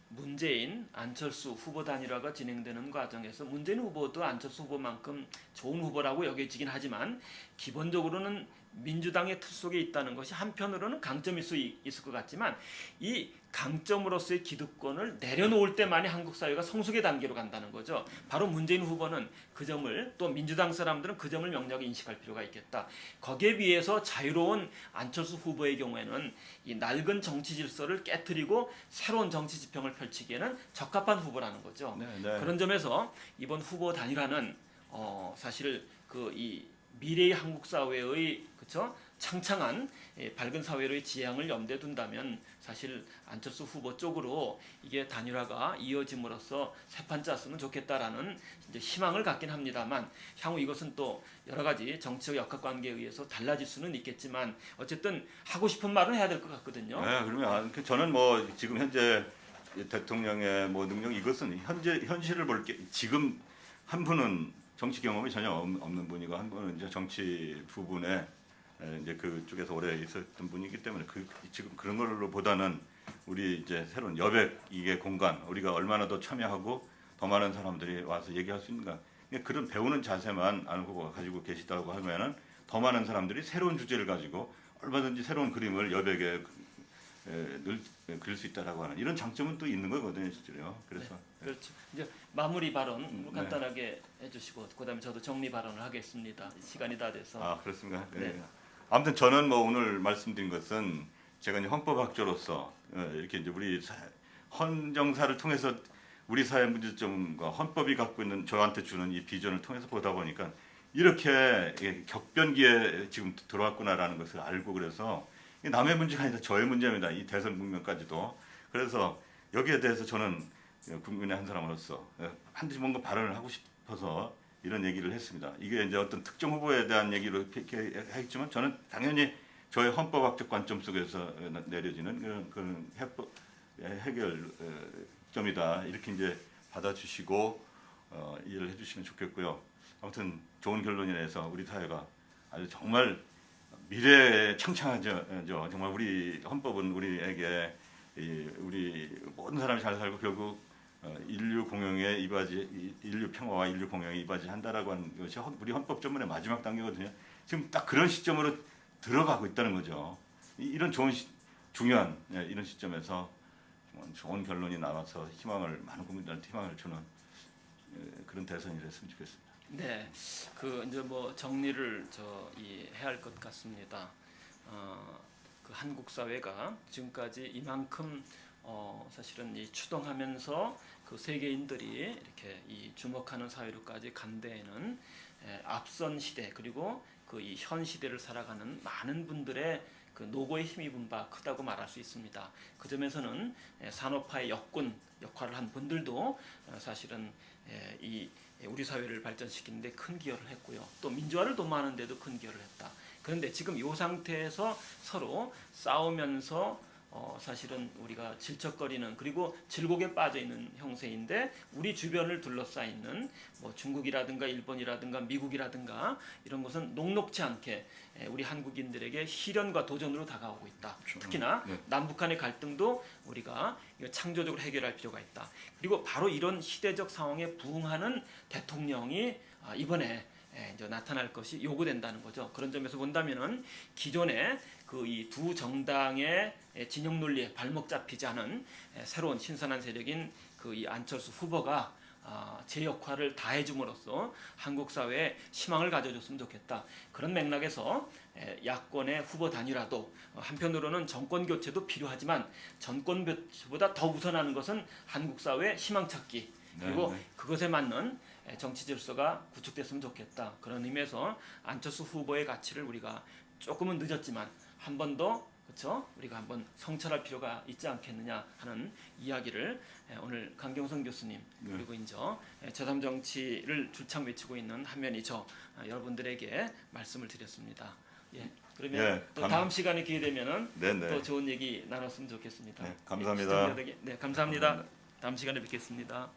문재인, 안철수 후보 단일화가 진행되는 과정에서 문재인 후보도 안철수 후보만큼 좋은 후보라고 여겨지긴 하지만 기본적으로는 민주당의 틀 속에 있다는 것이 한편으로는 강점일 수 있을 것 같지만 이 강점으로서의 기득권을 내려놓을 때만이 한국 사회가 성숙의 단계로 간다는 거죠. 바로 문재인 후보는 그 점을 또 민주당 사람들은 그 점을 명확히 인식할 필요가 있겠다. 거기에 비해서 자유로운 안철수 후보의 경우에는 이 낡은 정치 질서를 깨트리고 새로운 정치 지평을 펼치기에는 적합한 후보라는 거죠. 그런 점에서 이번 후보 단일화는 사실 그 이 미래의 한국 사회의 그렇죠? 창창한 밝은 사회로의 지향을 염두에 둔다면 사실 안철수 후보 쪽으로 이게 단일화가 이어짐으로써 새판 짰으면 좋겠다라는 이제 희망을 갖긴 합니다만 향후 이것은 또 여러 가지 정치적 역학관계에 의해서 달라질 수는 있겠지만 어쨌든 하고 싶은 말은 해야 될 것 같거든요. 그러면 저는 뭐 지금 현재 대통령의 뭐 능력 이것은 현실을 볼 게 지금 한 분은 정치 경험이 전혀 없는 분이고 한 분은 이제 정치 부분에 이제 그쪽에서 오래 있었던 분이기 때문에 지금 그런 걸로 보다는 우리 이제 새로운 여백 이게 공간 우리가 얼마나 더 참여하고 더 많은 사람들이 와서 얘기할 수 있는가 그런 배우는 자세만 알고 가지고 계시다고 하면은 더 많은 사람들이 새로운 주제를 가지고 얼마든지 새로운 그림을 여백에 그릴 수 있다라고 하는 이런 장점은 또 있는 거거든요, 실제로요. 그래서 그렇죠. 이제 마무리 발언 간단하게 해주시고 그다음에 저도 정리 발언을 하겠습니다. 시간이 다 돼서. 그렇습니까? 아무튼 저는 뭐 오늘 말씀드린 것은 제가 이제 헌법학자로서 이렇게 이제 우리 헌정사를 통해서 우리 사회 문제점과 헌법이 갖고 있는 저한테 주는 이 비전을 통해서 보다 보니까 이렇게 격변기에 지금 들어왔구나라는 것을 알고 그래서 남의 문제가 아니라 저의 문제입니다. 이 대선 국면까지도. 그래서 여기에 대해서 저는 국민의 한 사람으로서 반드시 뭔가 발언을 하고 싶어서 이런 얘기를 했습니다. 이게 이제 어떤 특정 후보에 대한 얘기로 이렇게 했지만 저는 당연히 저의 헌법학적 관점 속에서 내려지는 그런 해결점이다. 이렇게 이제 받아주시고 이해를 해주시면 좋겠고요. 아무튼 좋은 결론이 내서 우리 사회가 아주 정말 미래에 창창하죠. 정말 우리 헌법은 우리에게 우리 모든 사람이 잘 살고 결국 인류 공영에 인류 평화와 인류 공영에 이바지한다라고 하는 것이 우리 헌법 전문의 마지막 단계거든요. 지금 딱 그런 시점으로 들어가고 있다는 거죠. 이런 중요한 이런 시점에서 좋은 결론이 나와서 많은 국민들한테 희망을 주는 그런 대선이 됐으면 좋겠습니다. 네, 그 이제 뭐 정리를 해야 할 것 같습니다. 그 한국 사회가 지금까지 이만큼 사실은 이 추동하면서 그 세계인들이 이렇게 이 주목하는 사회로까지 간 데에는 앞선 시대 그리고 그 이 현 시대를 살아가는 많은 분들의 그 노고에 힘입은 바 크다고 말할 수 있습니다. 그 점에서는 산업화의 역할을 한 분들도 사실은 이 우리 사회를 발전시키는데 큰 기여를 했고요. 또 민주화를 도모하는 데도 큰 기여를 했다. 그런데 지금 이 상태에서 서로 싸우면서 사실은 우리가 질척거리는 그리고 질곡에 빠져 있는 형세인데 우리 주변을 둘러싸이는 뭐 중국이라든가 일본이라든가 미국이라든가 이런 것은 녹록지 않게 우리 한국인들에게 시련과 도전으로 다가오고 있다. 특히나 남북한의 갈등도 우리가 창조적으로 해결할 필요가 있다. 그리고 바로 이런 시대적 상황에 부응하는 대통령이 이번에 이제 나타날 것이 요구된다는 거죠. 그런 점에서 본다면은 기존의 그 이 두 정당의 진영 논리에 발목 잡히지 않은 새로운 신선한 세력인 그 이 안철수 후보가 제 역할을 다해줌으로써 한국 사회에 희망을 가져줬으면 좋겠다. 그런 맥락에서 야권의 후보 단일화도 한편으로는 정권 교체도 필요하지만 정권 교체보다 더 우선하는 것은 한국 사회의 희망 찾기 그리고 그것에 맞는 정치 질서가 구축됐으면 좋겠다. 그런 의미에서 안철수 후보의 가치를 우리가 조금은 늦었지만 한 번 더 그렇죠? 우리가 한번 성찰할 필요가 있지 않겠느냐 하는 이야기를 오늘 강경선 교수님 그리고 이제 제3정치를 줄창 외치고 있는 한면이 저 여러분들에게 말씀을 드렸습니다. 예, 그러면 또 다음 시간에 기회 되면은 또 좋은 얘기 나눴으면 좋겠습니다. 네, 감사합니다. 네, 감사합니다. 다음 시간에 뵙겠습니다.